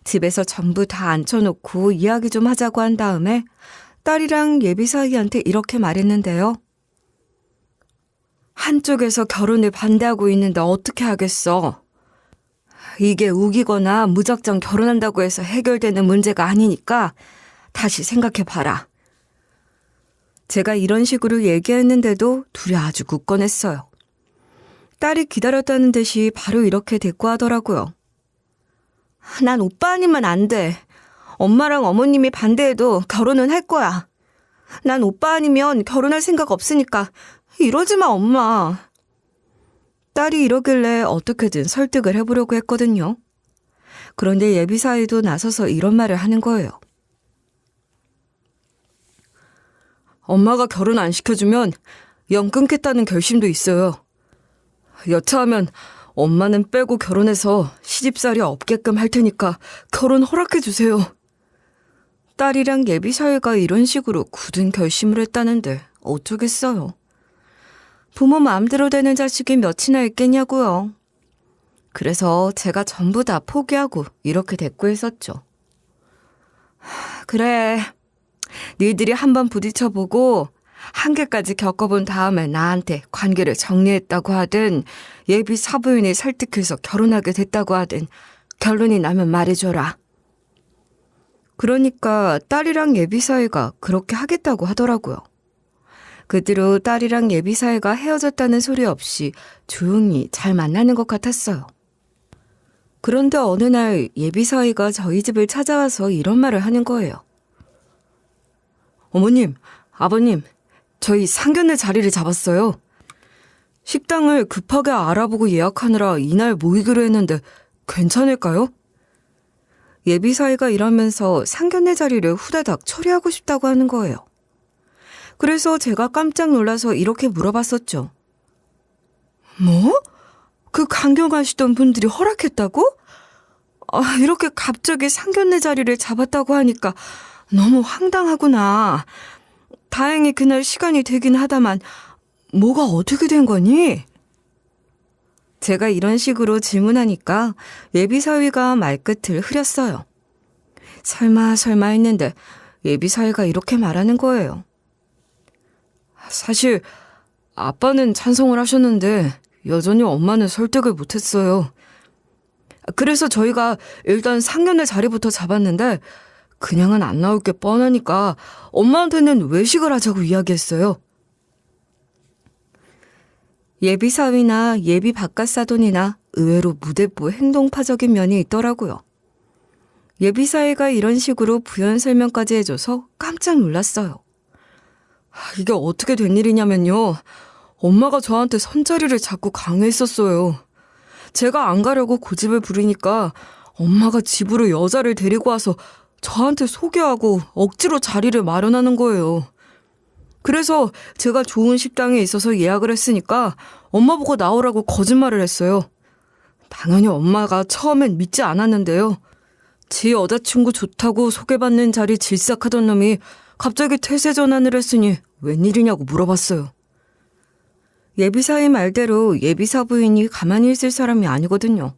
집에서 전부 다 앉혀놓고 이야기 좀 하자고 한 다음에 딸이랑 예비사이한테 이렇게 말했는데요. 한쪽에서 결혼을 반대하고 있는데 어떻게 하겠어? 이게 우기거나 무작정 결혼한다고 해서 해결되는 문제가 아니니까 다시 생각해봐라. 제가 이런 식으로 얘기했는데도 둘이 아주 굳건했어요. 딸이 기다렸다는 듯이 바로 이렇게 대꾸하더라고요. 난 오빠 아니면 안 돼. 엄마랑 어머님이 반대해도 결혼은 할 거야. 난 오빠 아니면 결혼할 생각 없으니까 이러지 마, 엄마. 딸이 이러길래 어떻게든 설득을 해보려고 했거든요. 그런데 예비사이도 나서서 이런 말을 하는 거예요. 엄마가 결혼 안 시켜주면 영 끊겠다는 결심도 있어요. 여차하면 엄마는 빼고 결혼해서 시집살이 없게끔 할 테니까 결혼 허락해 주세요. 딸이랑 예비사이가 이런 식으로 굳은 결심을 했다는데 어쩌겠어요. 부모 마음대로 되는 자식이 몇이나 있겠냐고요. 그래서 제가 전부 다 포기하고 이렇게 대꾸했었죠. 그래, 니들이 한번 부딪혀보고 한계까지 겪어본 다음에 나한테 관계를 정리했다고 하든 예비 사부인이 설득해서 결혼하게 됐다고 하든 결론이 나면 말해줘라. 그러니까 딸이랑 예비 사이가 그렇게 하겠다고 하더라고요. 그 뒤로 딸이랑 예비 사이가 헤어졌다는 소리 없이 조용히 잘 만나는 것 같았어요. 그런데 어느 날 예비 사이가 저희 집을 찾아와서 이런 말을 하는 거예요. 어머님, 아버님, 저희 상견례 자리를 잡았어요. 식당을 급하게 알아보고 예약하느라 이날 모이기로 했는데 괜찮을까요? 예비 사이가 이러면서 상견례 자리를 후다닥 처리하고 싶다고 하는 거예요. 그래서 제가 깜짝 놀라서 이렇게 물어봤었죠. 뭐? 그 강경하시던 분들이 허락했다고? 이렇게 갑자기 상견례 자리를 잡았다고 하니까 너무 황당하구나. 다행히 그날 시간이 되긴 하다만 뭐가 어떻게 된 거니? 제가 이런 식으로 질문하니까 예비사위가 말끝을 흐렸어요. 설마 했는데 예비사위가 이렇게 말하는 거예요. 사실 아빠는 찬성을 하셨는데 여전히 엄마는 설득을 못했어요. 그래서 저희가 일단 상견례 자리부터 잡았는데 그냥은 안 나올 게 뻔하니까 엄마한테는 외식을 하자고 이야기했어요. 예비 사위나 예비 바깥사돈이나 의외로 무대뽀 행동파적인 면이 있더라고요. 예비 사위가 이런 식으로 부연 설명까지 해줘서 깜짝 놀랐어요. 이게 어떻게 된 일이냐면요. 엄마가 저한테 선자리를 자꾸 강요했었어요. 제가 안 가려고 고집을 부리니까 엄마가 집으로 여자를 데리고 와서 저한테 소개하고 억지로 자리를 마련하는 거예요. 그래서 제가 좋은 식당에 있어서 예약을 했으니까 엄마 보고 나오라고 거짓말을 했어요. 당연히 엄마가 처음엔 믿지 않았는데요. 지 여자친구 좋다고 소개받는 자리 질싹하던 놈이 갑자기 퇴세 전환을 했으니 웬일이냐고 물어봤어요. 예비사의 말대로 예비사부인이 가만히 있을 사람이 아니거든요.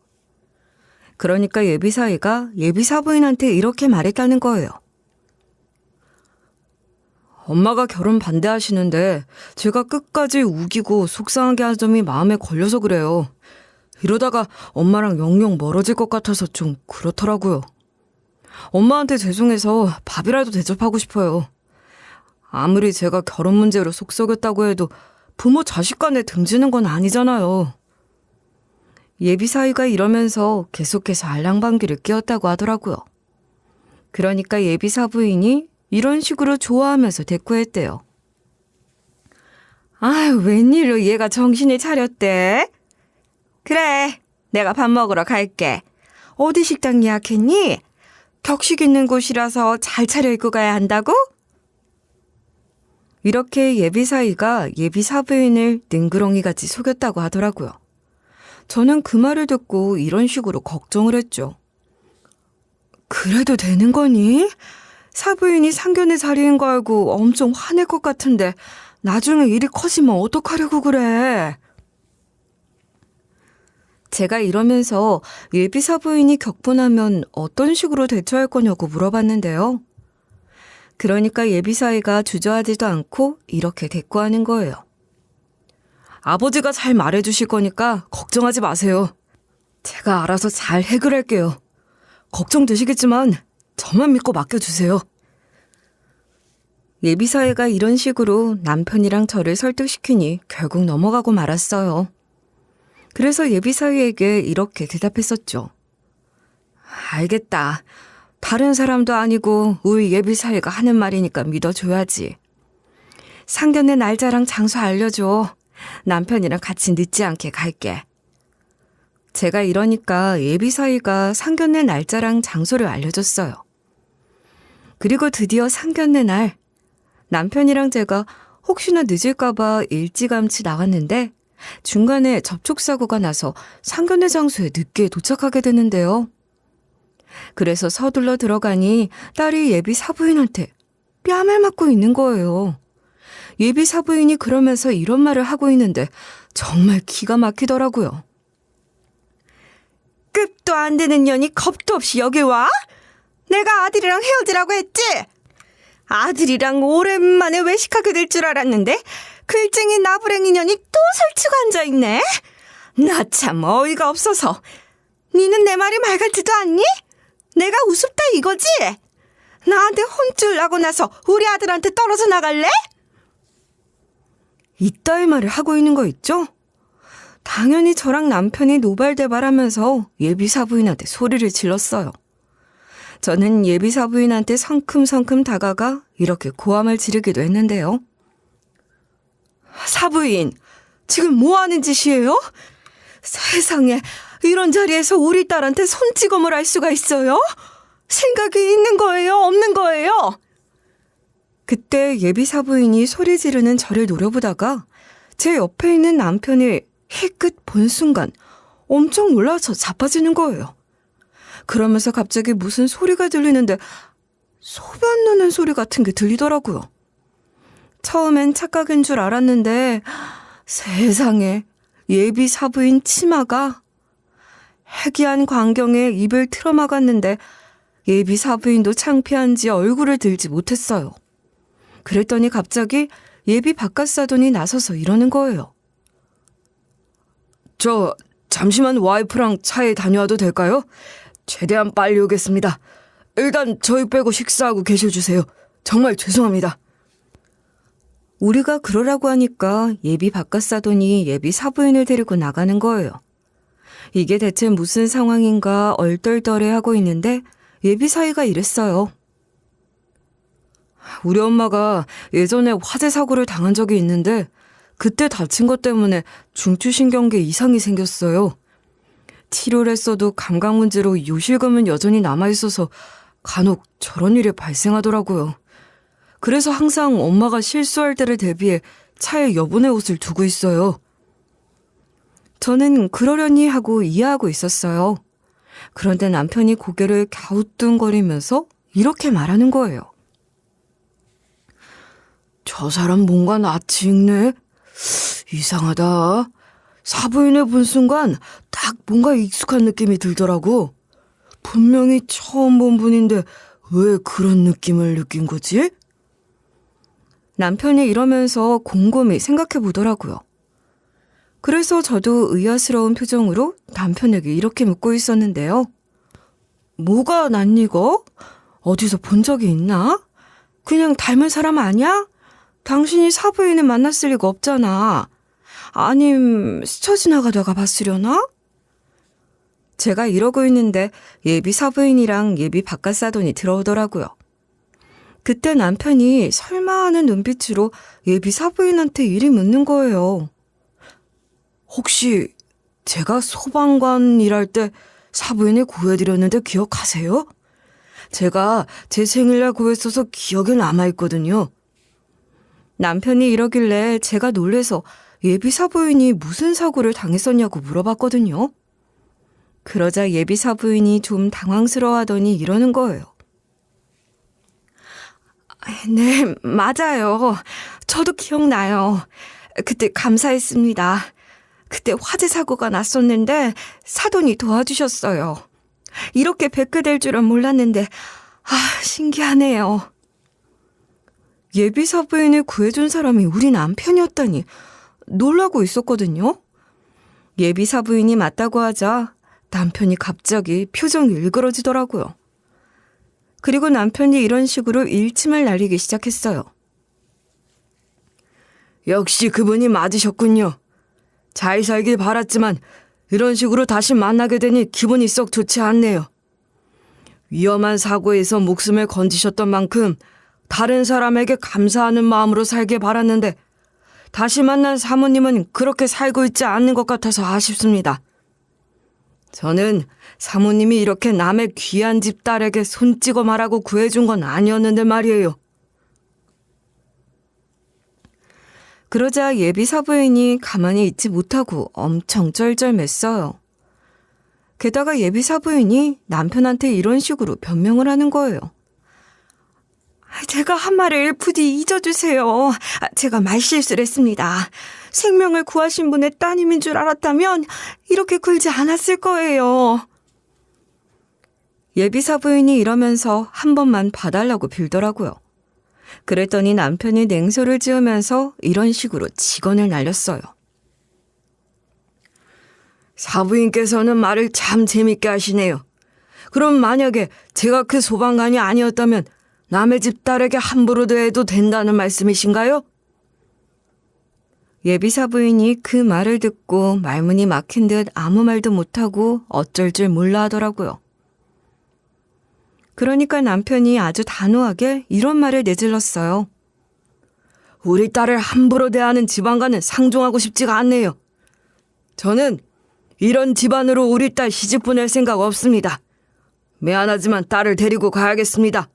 그러니까 예비사위가 예비사부인한테 이렇게 말했다는 거예요. 엄마가 결혼 반대하시는데 제가 끝까지 우기고 속상하게 한 점이 마음에 걸려서 그래요. 이러다가 엄마랑 영영 멀어질 것 같아서 좀 그렇더라고요. 엄마한테 죄송해서 밥이라도 대접하고 싶어요. 아무리 제가 결혼 문제로 속 썩였다고 해도 부모 자식 간에 등지는 건 아니잖아요. 예비사위가 이러면서 계속해서 알랑방귀를 뀌었다고 하더라고요. 그러니까 예비사부인이 이런 식으로 좋아하면서 대꾸했대요. 아유, 웬일로 얘가 정신이 차렸대? 그래, 내가 밥 먹으러 갈게. 어디 식당 예약했니? 격식 있는 곳이라서 잘 차려입고 가야 한다고? 이렇게 예비사위가 예비사부인을 능그렁이같이 속였다고 하더라고요. 저는 그 말을 듣고 이런 식으로 걱정을 했죠. 그래도 되는 거니? 사부인이 상견례 자리인 거 알고 엄청 화낼 것 같은데 나중에 일이 커지면 어떡하려고 그래? 제가 이러면서 예비사부인이 격분하면 어떤 식으로 대처할 거냐고 물어봤는데요. 그러니까 예비사위가 주저하지도 않고 이렇게 대꾸하는 거예요. 아버지가 잘 말해주실 거니까 걱정하지 마세요. 제가 알아서 잘 해결할게요. 걱정되시겠지만 저만 믿고 맡겨주세요. 예비사위가 이런 식으로 남편이랑 저를 설득시키니 결국 넘어가고 말았어요. 그래서 예비사위에게 이렇게 대답했었죠. 알겠다. 다른 사람도 아니고 우리 예비사위가 하는 말이니까 믿어줘야지. 상견례 날짜랑 장소 알려줘. 남편이랑 같이 늦지 않게 갈게. 제가 이러니까 예비사위가 상견례 날짜랑 장소를 알려줬어요. 그리고 드디어 상견례 날 남편이랑 제가 혹시나 늦을까봐 일찌감치 나갔는데 중간에 접촉사고가 나서 상견례 장소에 늦게 도착하게 되는데요. 그래서 서둘러 들어가니 딸이 예비 사부인한테 뺨을 맞고 있는 거예요. 예비 사부인이 그러면서 이런 말을 하고 있는데 정말 기가 막히더라고요. 끝도 안 되는 년이 겁도 없이 여기 와? 내가 아들이랑 헤어지라고 했지? 아들이랑 오랜만에 외식하게 될 줄 알았는데 글쟁이 나부랭이 년이 또 설치고 앉아있네? 나 참 어이가 없어서. 니는 내 말이 말 같지도 않니? 내가 우습다 이거지? 나한테 혼쭐 나고 나서 우리 아들한테 떨어져 나갈래? 이따위 말을 하고 있는 거 있죠? 당연히 저랑 남편이 노발대발하면서 예비사부인한테 소리를 질렀어요. 저는 예비사부인한테 성큼성큼 다가가 이렇게 고함을 지르기도 했는데요. 사부인, 지금 뭐 하는 짓이에요? 세상에, 이런 자리에서 우리 딸한테 손찌검을 할 수가 있어요? 생각이 있는 거예요? 없는 거예요? 그때 예비사부인이 소리 지르는 저를 노려보다가 제 옆에 있는 남편이 힐끗 본 순간 엄청 놀라서 자빠지는 거예요. 그러면서 갑자기 무슨 소리가 들리는데 소변 누는 소리 같은 게 들리더라고요. 처음엔 착각인 줄 알았는데 세상에 예비 사부인 치마가 해기한 광경에 입을 틀어막았는데 예비 사부인도 창피한지 얼굴을 들지 못했어요. 그랬더니 갑자기 예비 바깥사돈이 나서서 이러는 거예요. 저 잠시만 와이프랑 차에 다녀와도 될까요? 최대한 빨리 오겠습니다. 일단 저희 빼고 식사하고 계셔주세요. 정말 죄송합니다. 우리가 그러라고 하니까 예비 바깥사돈이 예비 사부인을 데리고 나가는 거예요. 이게 대체 무슨 상황인가 얼떨떨해하고 있는데 예비 사위가 이랬어요. 우리 엄마가 예전에 화재 사고를 당한 적이 있는데 그때 다친 것 때문에 중추신경계 이상이 생겼어요. 치료를 했어도 감각 문제로 요실금은 여전히 남아있어서 간혹 저런 일이 발생하더라고요. 그래서 항상 엄마가 실수할 때를 대비해 차에 여분의 옷을 두고 있어요. 저는 그러려니 하고 이해하고 있었어요. 그런데 남편이 고개를 갸우뚱거리면서 이렇게 말하는 거예요. 저 사람 뭔가 낯이 익네. 이상하다. 사부인을 본 순간 딱 뭔가 익숙한 느낌이 들더라고. 분명히 처음 본 분인데 왜 그런 느낌을 느낀 거지? 남편이 이러면서 곰곰이 생각해 보더라고요. 그래서 저도 의아스러운 표정으로 남편에게 이렇게 묻고 있었는데요. 뭐가 낯익어? 어디서 본 적이 있나? 그냥 닮은 사람 아니야? 당신이 사부인을 만났을 리가 없잖아. 아님 스쳐 지나가다가 봤으려나? 제가 이러고 있는데 예비 사부인이랑 예비 바깥사돈이 들어오더라고요. 그때 남편이 설마 하는 눈빛으로 예비 사부인한테 일이 묻는 거예요. 혹시 제가 소방관 일할 때 사부인을 구해드렸는데 기억하세요? 제가 제 생일날 구했어서 기억에 남아있거든요. 남편이 이러길래 제가 놀래서 예비 사부인이 무슨 사고를 당했었냐고 물어봤거든요. 그러자 예비 사부인이 좀 당황스러워하더니 이러는 거예요. 네, 맞아요. 저도 기억나요. 그때 감사했습니다. 그때 화재 사고가 났었는데 사돈이 도와주셨어요. 이렇게 뵙게 될 줄은 몰랐는데 신기하네요. 예비 사부인을 구해준 사람이 우리 남편이었다니 놀라고 있었거든요. 예비 사부인이 맞다고 하자 남편이 갑자기 표정이 일그러지더라고요. 그리고 남편이 이런 식으로 일침을 날리기 시작했어요. 역시 그분이 맞으셨군요. 잘 살길 바랐지만 이런 식으로 다시 만나게 되니 기분이 썩 좋지 않네요. 위험한 사고에서 목숨을 건지셨던 만큼 다른 사람에게 감사하는 마음으로 살길 바랐는데 다시 만난 사모님은 그렇게 살고 있지 않는 것 같아서 아쉽습니다. 저는 사모님이 이렇게 남의 귀한 집 딸에게 손찌검 하라고 구해준 건 아니었는데 말이에요. 그러자 예비 사부인이 가만히 있지 못하고 엄청 쩔쩔맸어요. 게다가 예비 사부인이 남편한테 이런 식으로 변명을 하는 거예요. 제가 한 말을 부디 잊어주세요. 제가 말실수를 했습니다. 생명을 구하신 분의 따님인 줄 알았다면 이렇게 굴지 않았을 거예요. 예비 사부인이 이러면서 한 번만 봐달라고 빌더라고요. 그랬더니 남편이 냉소를 지으면서 이런 식으로 직언을 날렸어요. 사부인께서는 말을 참 재밌게 하시네요. 그럼 만약에 제가 그 소방관이 아니었다면 남의 집 딸에게 함부로 대해도 된다는 말씀이신가요? 예비사 부인이 그 말을 듣고 말문이 막힌 듯 아무 말도 못하고 어쩔 줄 몰라 하더라고요. 그러니까 남편이 아주 단호하게 이런 말을 내질렀어요. 우리 딸을 함부로 대하는 집안과는 상종하고 싶지가 않네요. 저는 이런 집안으로 우리 딸 시집 보낼 생각 없습니다. 미안하지만 딸을 데리고 가야겠습니다.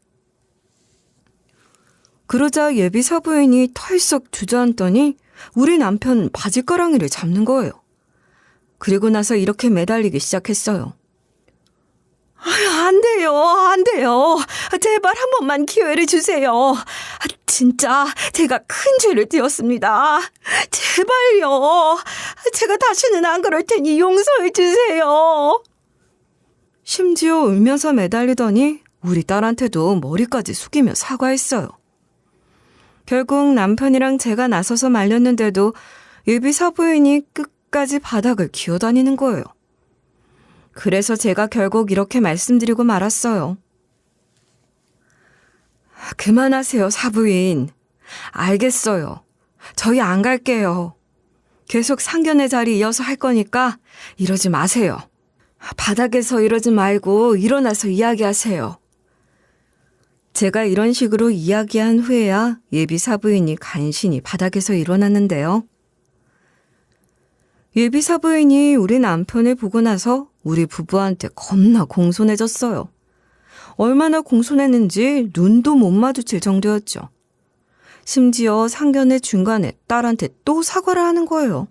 그러자 예비사 부인이 털썩 주저앉더니 우리 남편 바지가랑이를 잡는 거예요. 그리고 나서 이렇게 매달리기 시작했어요. 안 돼요, 안 돼요. 제발 한 번만 기회를 주세요. 진짜 제가 큰 죄를 띄었습니다. 제발요. 제가 다시는 안 그럴 테니 용서해 주세요. 심지어 울면서 매달리더니 우리 딸한테도 머리까지 숙이며 사과했어요. 결국 남편이랑 제가 나서서 말렸는데도 예비사 부인이 끝까지 바닥을 기어다니는 거예요. 그래서 제가 결국 이렇게 말씀드리고 말았어요. 그만하세요, 사부인. 알겠어요. 저희 안 갈게요. 계속 상견례 자리 이어서 할 거니까 이러지 마세요. 바닥에서 이러지 말고 일어나서 이야기하세요. 제가 이런 식으로 이야기한 후에야 예비 사부인이 간신히 바닥에서 일어났는데요. 예비 사부인이 우리 남편을 보고 나서 우리 부부한테 겁나 공손해졌어요. 얼마나 공손했는지 눈도 못 마주칠 정도였죠. 심지어 상견례 중간에 딸한테 또 사과를 하는 거예요.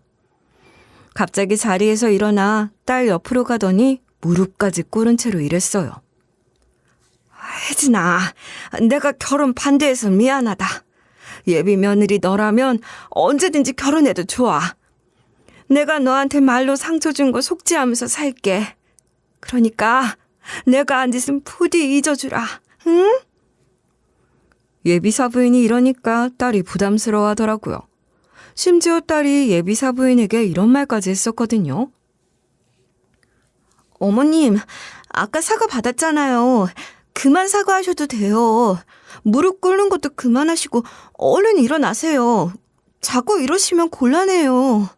갑자기 자리에서 일어나 딸 옆으로 가더니 무릎까지 꿇은 채로 이랬어요. 혜진아, 내가 결혼 반대해서 미안하다. 예비 며느리 너라면 언제든지 결혼해도 좋아. 내가 너한테 말로 상처 준 거 속죄하면서 살게. 그러니까 내가 한 짓은 부디 잊어주라. 응? 예비사 부인이 이러니까 딸이 부담스러워하더라고요. 심지어 딸이 예비사 부인에게 이런 말까지 했었거든요. 어머님, 아까 사과 받았잖아요. 그만 사과하셔도 돼요. 무릎 꿇는 것도 그만하시고 얼른 일어나세요. 자꾸 이러시면 곤란해요.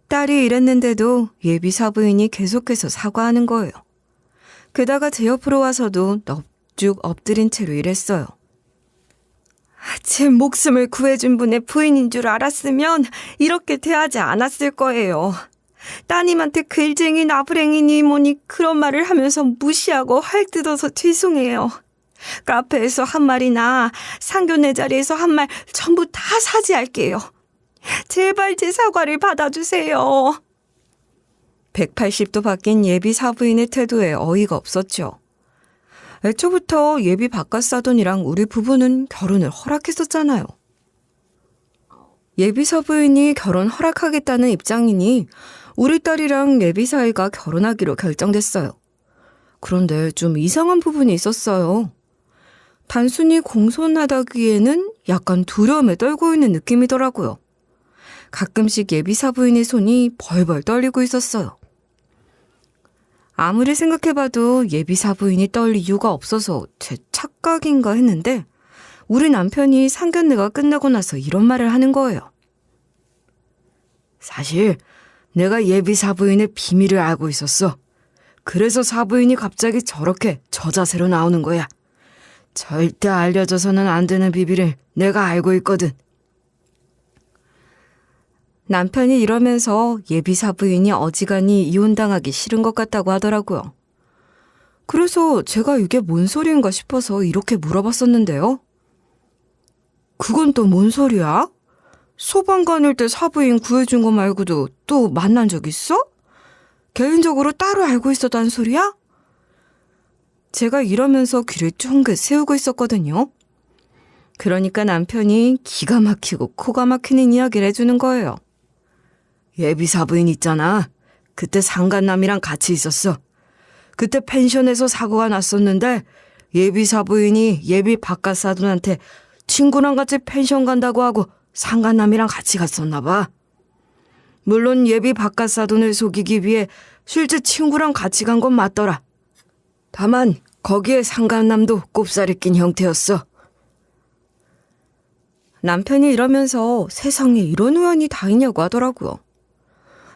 딸이 이랬는데도 예비사 부인이 계속해서 사과하는 거예요. 게다가 제 옆으로 와서도 넙죽 엎드린 채로 이랬어요. 제 목숨을 구해준 분의 부인인 줄 알았으면 이렇게 대하지 않았을 거예요. 따님한테 글쟁이 나부랭이니 뭐니 그런 말을 하면서 무시하고 헐뜯어서 죄송해요. 카페에서 한 말이나 상견례 자리에서 한 말 전부 다 사죄할게요. 제발 제 사과를 받아주세요. 180도 바뀐 예비 사부인의 태도에 어이가 없었죠. 애초부터 예비 바깥사돈이랑 우리 부부는 결혼을 허락했었잖아요. 예비 사부인이 결혼 허락하겠다는 입장이니 우리 딸이랑 예비 사이가 결혼하기로 결정됐어요. 그런데 좀 이상한 부분이 있었어요. 단순히 공손하다기에는 약간 두려움에 떨고 있는 느낌이더라고요. 가끔씩 예비 사부인의 손이 벌벌 떨리고 있었어요. 아무리 생각해봐도 예비 사부인이 떨 이유가 없어서 제 착각인가 했는데 우리 남편이 상견례가 끝나고 나서 이런 말을 하는 거예요. 사실 내가 예비 사부인의 비밀을 알고 있었어. 그래서 사부인이 갑자기 저렇게 저자세로 나오는 거야. 절대 알려져서는 안 되는 비밀을 내가 알고 있거든. 남편이 이러면서 예비 사부인이 어지간히 이혼당하기 싫은 것 같다고 하더라고요. 그래서 제가 이게 뭔 소리인가 싶어서 이렇게 물어봤었는데요. 그건 또 뭔 소리야? 소방관일 때 사부인 구해준 거 말고도 또 만난 적 있어? 개인적으로 따로 알고 있었단 소리야? 제가 이러면서 귀를 쫑긋 세우고 있었거든요. 그러니까 남편이 기가 막히고 코가 막히는 이야기를 해주는 거예요. 예비 사부인 있잖아. 그때 상간남이랑 같이 있었어. 그때 펜션에서 사고가 났었는데 예비 사부인이 예비 바깥사돈한테 친구랑 같이 펜션 간다고 하고 상간남이랑 같이 갔었나 봐. 물론 예비 바깥사돈을 속이기 위해 실제 친구랑 같이 간 건 맞더라. 다만 거기에 상간남도 꼽살이 낀 형태였어. 남편이 이러면서 세상에 이런 우연이 다 있냐고 하더라고요.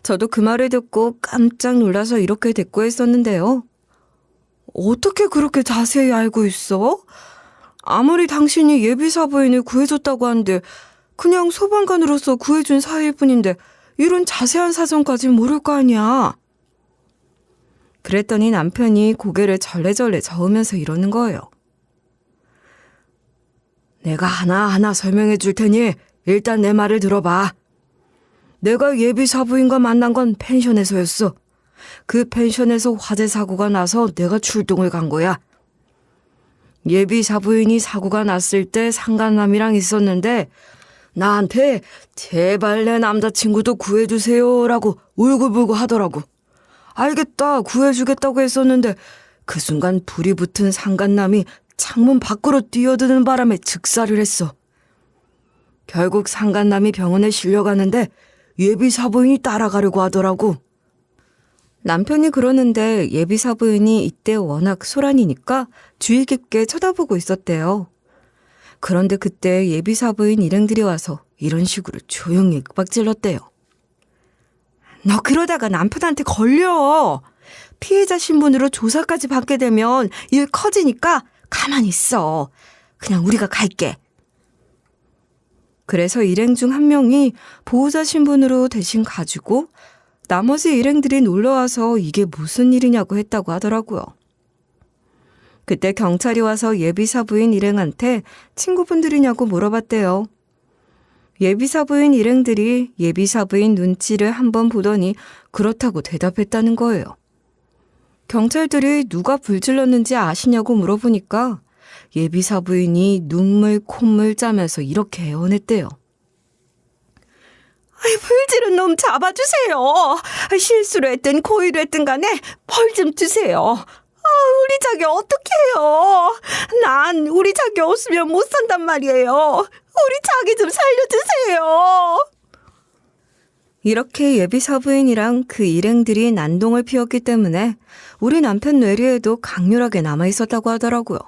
저도 그 말을 듣고 깜짝 놀라서 이렇게 대꾸했었는데요. 어떻게 그렇게 자세히 알고 있어? 아무리 당신이 예비사부인을 구해줬다고 하는데 그냥 소방관으로서 구해준 사이일 뿐인데 이런 자세한 사정까지 모를 거 아니야. 그랬더니 남편이 고개를 절레절레 저으면서 이러는 거예요. 내가 하나하나 설명해 줄 테니 일단 내 말을 들어봐. 내가 예비사부인과 만난 건 펜션에서였어. 그 펜션에서 화재 사고가 나서 내가 출동을 간 거야. 예비사부인이 사고가 났을 때 상간남이랑 있었는데 나한테 제발 내 남자친구도 구해주세요라고 울고불고 하더라고. 알겠다, 구해주겠다고 했었는데 그 순간 불이 붙은 상간남이 창문 밖으로 뛰어드는 바람에 즉사를 했어. 결국 상간남이 병원에 실려가는데 예비사부인이 따라가려고 하더라고. 남편이 그러는데 예비사부인이 이때 워낙 소란이니까 주의 깊게 쳐다보고 있었대요. 그런데 그때 예비사부인 일행들이 와서 이런 식으로 조용히 윽박질렀대요. 너 그러다가 남편한테 걸려. 피해자 신분으로 조사까지 받게 되면 일 커지니까 가만히 있어. 그냥 우리가 갈게. 그래서 일행 중 한 명이 보호자 신분으로 대신 가지고 나머지 일행들이 놀러와서 이게 무슨 일이냐고 했다고 하더라고요. 그때 경찰이 와서 예비사부인 일행한테 친구분들이냐고 물어봤대요. 예비사부인 일행들이 예비사부인 눈치를 한번 보더니 그렇다고 대답했다는 거예요. 경찰들이 누가 불질렀는지 아시냐고 물어보니까 예비사부인이 눈물 콧물 짜면서 이렇게 애원했대요. 불지른 놈 잡아주세요. 실수로 했든 고의로 했든 간에 벌 좀 주세요. 우리 자기 어떡해요. 난 우리 자기 없으면 못 산단 말이에요. 우리 자기 좀 살려주세요. 이렇게 예비사부인이랑 그 일행들이 난동을 피웠기 때문에 우리 남편 뇌리에도 강렬하게 남아있었다고 하더라고요.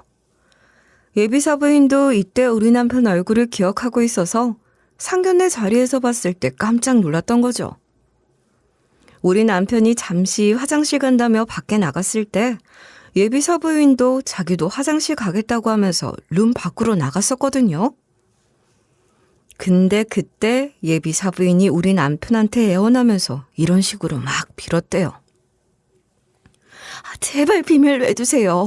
예비사부인도 이때 우리 남편 얼굴을 기억하고 있어서 상견례 자리에서 봤을 때 깜짝 놀랐던 거죠. 우리 남편이 잠시 화장실 간다며 밖에 나갔을 때 예비사부인도 자기도 화장실 가겠다고 하면서 룸 밖으로 나갔었거든요. 근데 그때 예비사부인이 우리 남편한테 애원하면서 이런 식으로 막 빌었대요. 제발 비밀로 해주세요.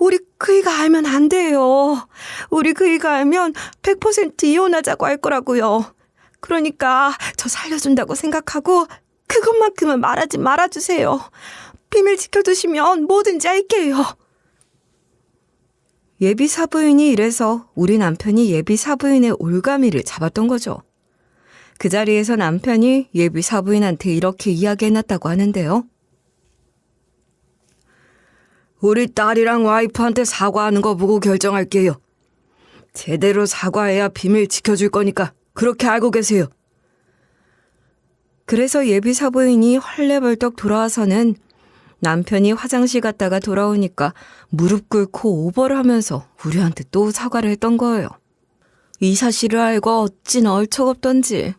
우리 그이가 알면 안 돼요. 우리 그이가 알면 100% 이혼하자고 할 거라고요. 그러니까 저 살려준다고 생각하고 그것만큼은 말하지 말아주세요. 비밀 지켜두시면 뭐든지 할게요. 예비사부인이 이래서 우리 남편이 예비사부인의 올가미를 잡았던 거죠. 그 자리에서 남편이 예비사부인한테 이렇게 이야기해놨다고 하는데요. 우리 딸이랑 와이프한테 사과하는 거 보고 결정할게요. 제대로 사과해야 비밀 지켜줄 거니까 그렇게 알고 계세요. 그래서 예비사부인이 헐레벌떡 돌아와서는 남편이 화장실 갔다가 돌아오니까 무릎 꿇고 오버를 하면서 우리한테 또 사과를 했던 거예요. 이 사실을 알고 어찌나 얼척없던지.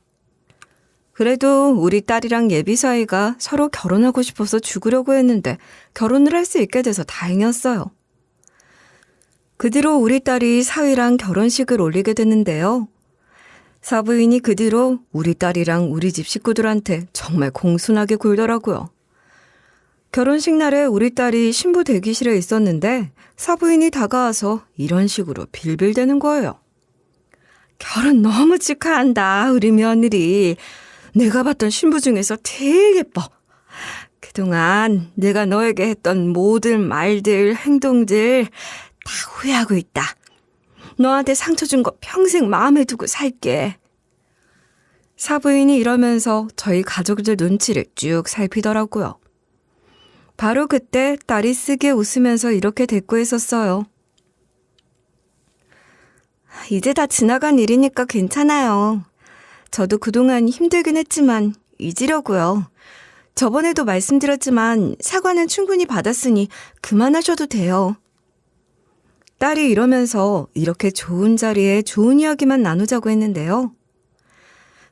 그래도 우리 딸이랑 예비 사이가 서로 결혼하고 싶어서 죽으려고 했는데 결혼을 할 수 있게 돼서 다행이었어요. 그 뒤로 우리 딸이 사위랑 결혼식을 올리게 됐는데요. 사부인이 그 뒤로 우리 딸이랑 우리 집 식구들한테 정말 공손하게 굴더라고요. 결혼식 날에 우리 딸이 신부 대기실에 있었는데 사부인이 다가와서 이런 식으로 빌빌대는 거예요. 결혼 너무 축하한다, 우리 며느리. 내가 봤던 신부 중에서 제일 예뻐. 그동안 내가 너에게 했던 모든 말들, 행동들 다 후회하고 있다. 너한테 상처 준 거 평생 마음에 두고 살게. 사부인이 이러면서 저희 가족들 눈치를 쭉 살피더라고요. 바로 그때 딸이 쓰게 웃으면서 이렇게 대꾸했었어요. 이제 다 지나간 일이니까 괜찮아요. 저도 그동안 힘들긴 했지만 잊으려고요. 저번에도 말씀드렸지만 사과는 충분히 받았으니 그만하셔도 돼요. 딸이 이러면서 이렇게 좋은 자리에 좋은 이야기만 나누자고 했는데요.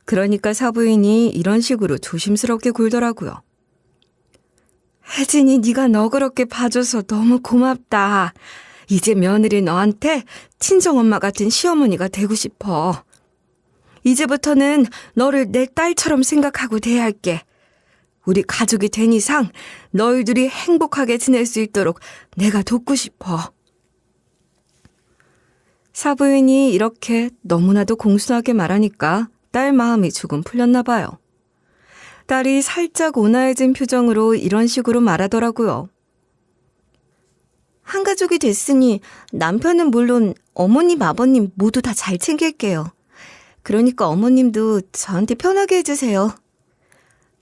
그러니까 사부인이 이런 식으로 조심스럽게 굴더라고요. 혜진이 네가 너그럽게 봐줘서 너무 고맙다. 이제 며느리 너한테 친정엄마 같은 시어머니가 되고 싶어. 이제부터는 너를 내 딸처럼 생각하고 대할게. 우리 가족이 된 이상 너희들이 행복하게 지낼 수 있도록 내가 돕고 싶어. 사부인이 이렇게 너무나도 공손하게 말하니까 딸 마음이 조금 풀렸나 봐요. 딸이 살짝 온화해진 표정으로 이런 식으로 말하더라고요. 한 가족이 됐으니 남편은 물론 어머님, 아버님 모두 다 잘 챙길게요. 그러니까 어머님도 저한테 편하게 해주세요.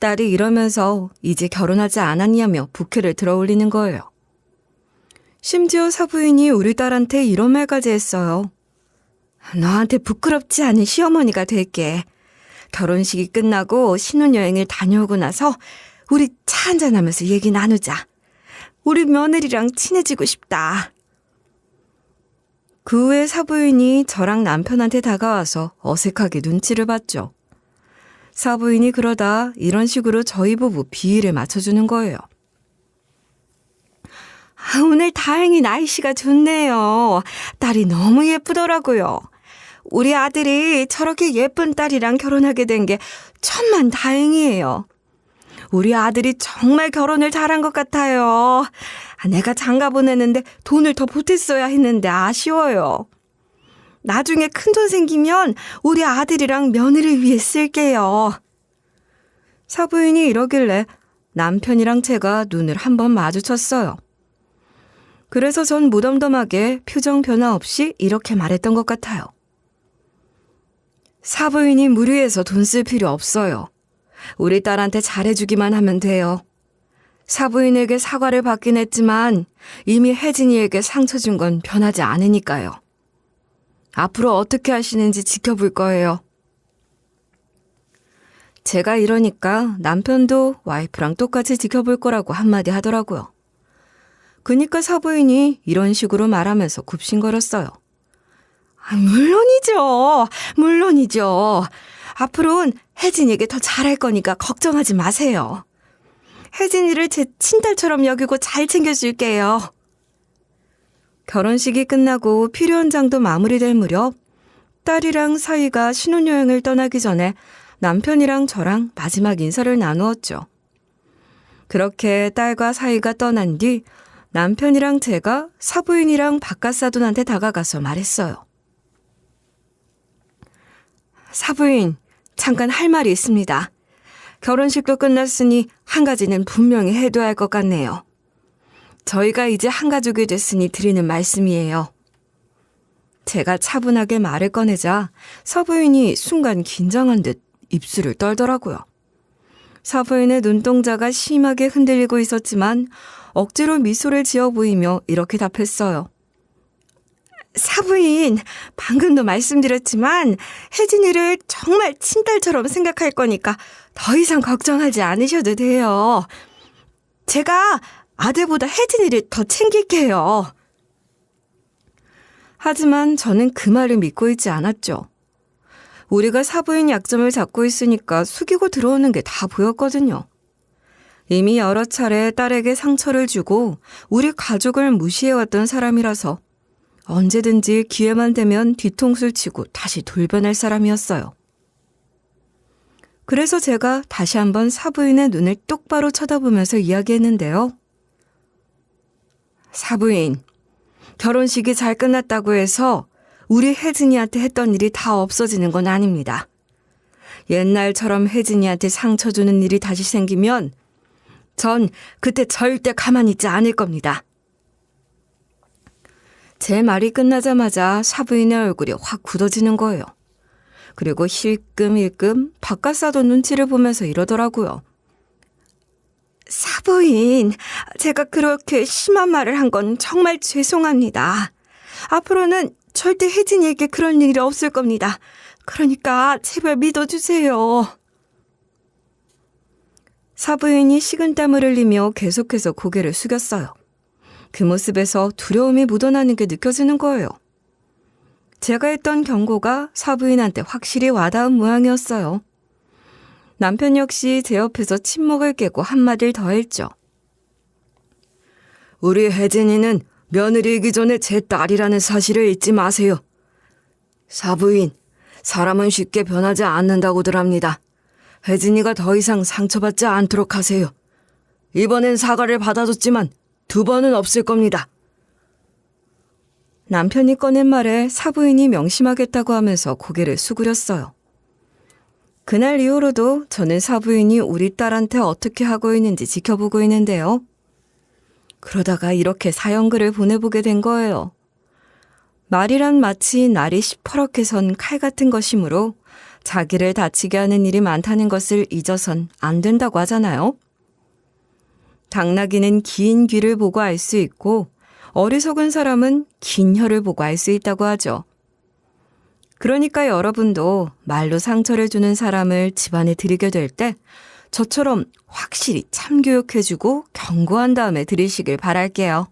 딸이 이러면서 이제 결혼하지 않았냐며 부케를 들어 올리는 거예요. 심지어 사부인이 우리 딸한테 이런 말까지 했어요. 너한테 부끄럽지 않은 시어머니가 될게. 결혼식이 끝나고 신혼여행을 다녀오고 나서 우리 차 한잔하면서 얘기 나누자. 우리 며느리랑 친해지고 싶다. 그 후에 사부인이 저랑 남편한테 다가와서 어색하게 눈치를 봤죠. 사부인이 그러다 이런 식으로 저희 부부 비위를 맞춰주는 거예요. 오늘 다행히 날씨가 좋네요. 딸이 너무 예쁘더라고요. 우리 아들이 저렇게 예쁜 딸이랑 결혼하게 된 게 천만 다행이에요. 우리 아들이 정말 결혼을 잘한 것 같아요. 내가 장가 보내는데 돈을 더 보탰어야 했는데 아쉬워요. 나중에 큰돈 생기면 우리 아들이랑 며느리를 위해 쓸게요. 사부인이 이러길래 남편이랑 제가 눈을 한번 마주쳤어요. 그래서 전 무덤덤하게 표정 변화 없이 이렇게 말했던 것 같아요. 사부인이 무리해서 돈 쓸 필요 없어요. 우리 딸한테 잘해주기만 하면 돼요. 사부인에게 사과를 받긴 했지만 이미 혜진이에게 상처 준 건 변하지 않으니까요. 앞으로 어떻게 하시는지 지켜볼 거예요. 제가 이러니까 남편도 와이프랑 똑같이 지켜볼 거라고 한마디 하더라고요. 그니까 사부인이 이런 식으로 말하면서 굽신거렸어요. 물론이죠. 물론이죠. 앞으로는 혜진이에게 더 잘할 거니까 걱정하지 마세요. 혜진이를 제 친딸처럼 여기고 잘 챙겨줄게요. 결혼식이 끝나고 필요한 장도 마무리될 무렵 딸이랑 사이가 신혼여행을 떠나기 전에 남편이랑 저랑 마지막 인사를 나누었죠. 그렇게 딸과 사이가 떠난 뒤 남편이랑 제가 사부인이랑 바깥사돈한테 다가가서 말했어요. 사부인, 잠깐 할 말이 있습니다. 결혼식도 끝났으니 한 가지는 분명히 해둬야 할 것 같네요. 저희가 이제 한 가족이 됐으니 드리는 말씀이에요. 제가 차분하게 말을 꺼내자 사부인이 순간 긴장한 듯 입술을 떨더라고요. 사부인의 눈동자가 심하게 흔들리고 있었지만 억지로 미소를 지어 보이며 이렇게 답했어요. 사부인, 방금도 말씀드렸지만 혜진이를 정말 친딸처럼 생각할 거니까 더 이상 걱정하지 않으셔도 돼요. 제가 아들보다 혜진이를 더 챙길게요. 하지만 저는 그 말을 믿고 있지 않았죠. 우리가 사부인 약점을 잡고 있으니까 숙이고 들어오는 게 다 보였거든요. 이미 여러 차례 딸에게 상처를 주고 우리 가족을 무시해왔던 사람이라서 언제든지 기회만 되면 뒤통수를 치고 다시 돌변할 사람이었어요. 그래서 제가 다시 한번 사부인의 눈을 똑바로 쳐다보면서 이야기했는데요. 사부인, 결혼식이 잘 끝났다고 해서 우리 혜진이한테 했던 일이 다 없어지는 건 아닙니다. 옛날처럼 혜진이한테 상처 주는 일이 다시 생기면 전 그때 절대 가만히 있지 않을 겁니다. 제 말이 끝나자마자 사부인의 얼굴이 확 굳어지는 거예요. 그리고 힐끔힐끔 바깥사돈 눈치를 보면서 이러더라고요. 사부인, 제가 그렇게 심한 말을 한 건 정말 죄송합니다. 앞으로는 절대 혜진이에게 그런 일이 없을 겁니다. 그러니까 제발 믿어주세요. 사부인이 식은땀을 흘리며 계속해서 고개를 숙였어요. 그 모습에서 두려움이 묻어나는 게 느껴지는 거예요. 제가 했던 경고가 사부인한테 확실히 와닿은 모양이었어요. 남편 역시 제 옆에서 침묵을 깨고 한마디를 더 했죠. 우리 혜진이는 며느리이기 전에 제 딸이라는 사실을 잊지 마세요. 사부인, 사람은 쉽게 변하지 않는다고들 합니다. 혜진이가 더 이상 상처받지 않도록 하세요. 이번엔 사과를 받아줬지만 2번은 없을 겁니다. 남편이 꺼낸 말에 사부인이 명심하겠다고 하면서 고개를 수그렸어요. 그날 이후로도 저는 사부인이 우리 딸한테 어떻게 하고 있는지 지켜보고 있는데요. 그러다가 이렇게 사연글을 보내보게 된 거예요. 말이란 마치 날이 시퍼렇게 선 칼 같은 것이므로 자기를 다치게 하는 일이 많다는 것을 잊어선 안 된다고 하잖아요. 당나귀는 긴 귀를 보고 알 수 있고 어리석은 사람은 긴 혀를 보고 알 수 있다고 하죠. 그러니까 여러분도 말로 상처를 주는 사람을 집안에 들이게 될 때 저처럼 확실히 참교육해주고 경고한 다음에 들이시길 바랄게요.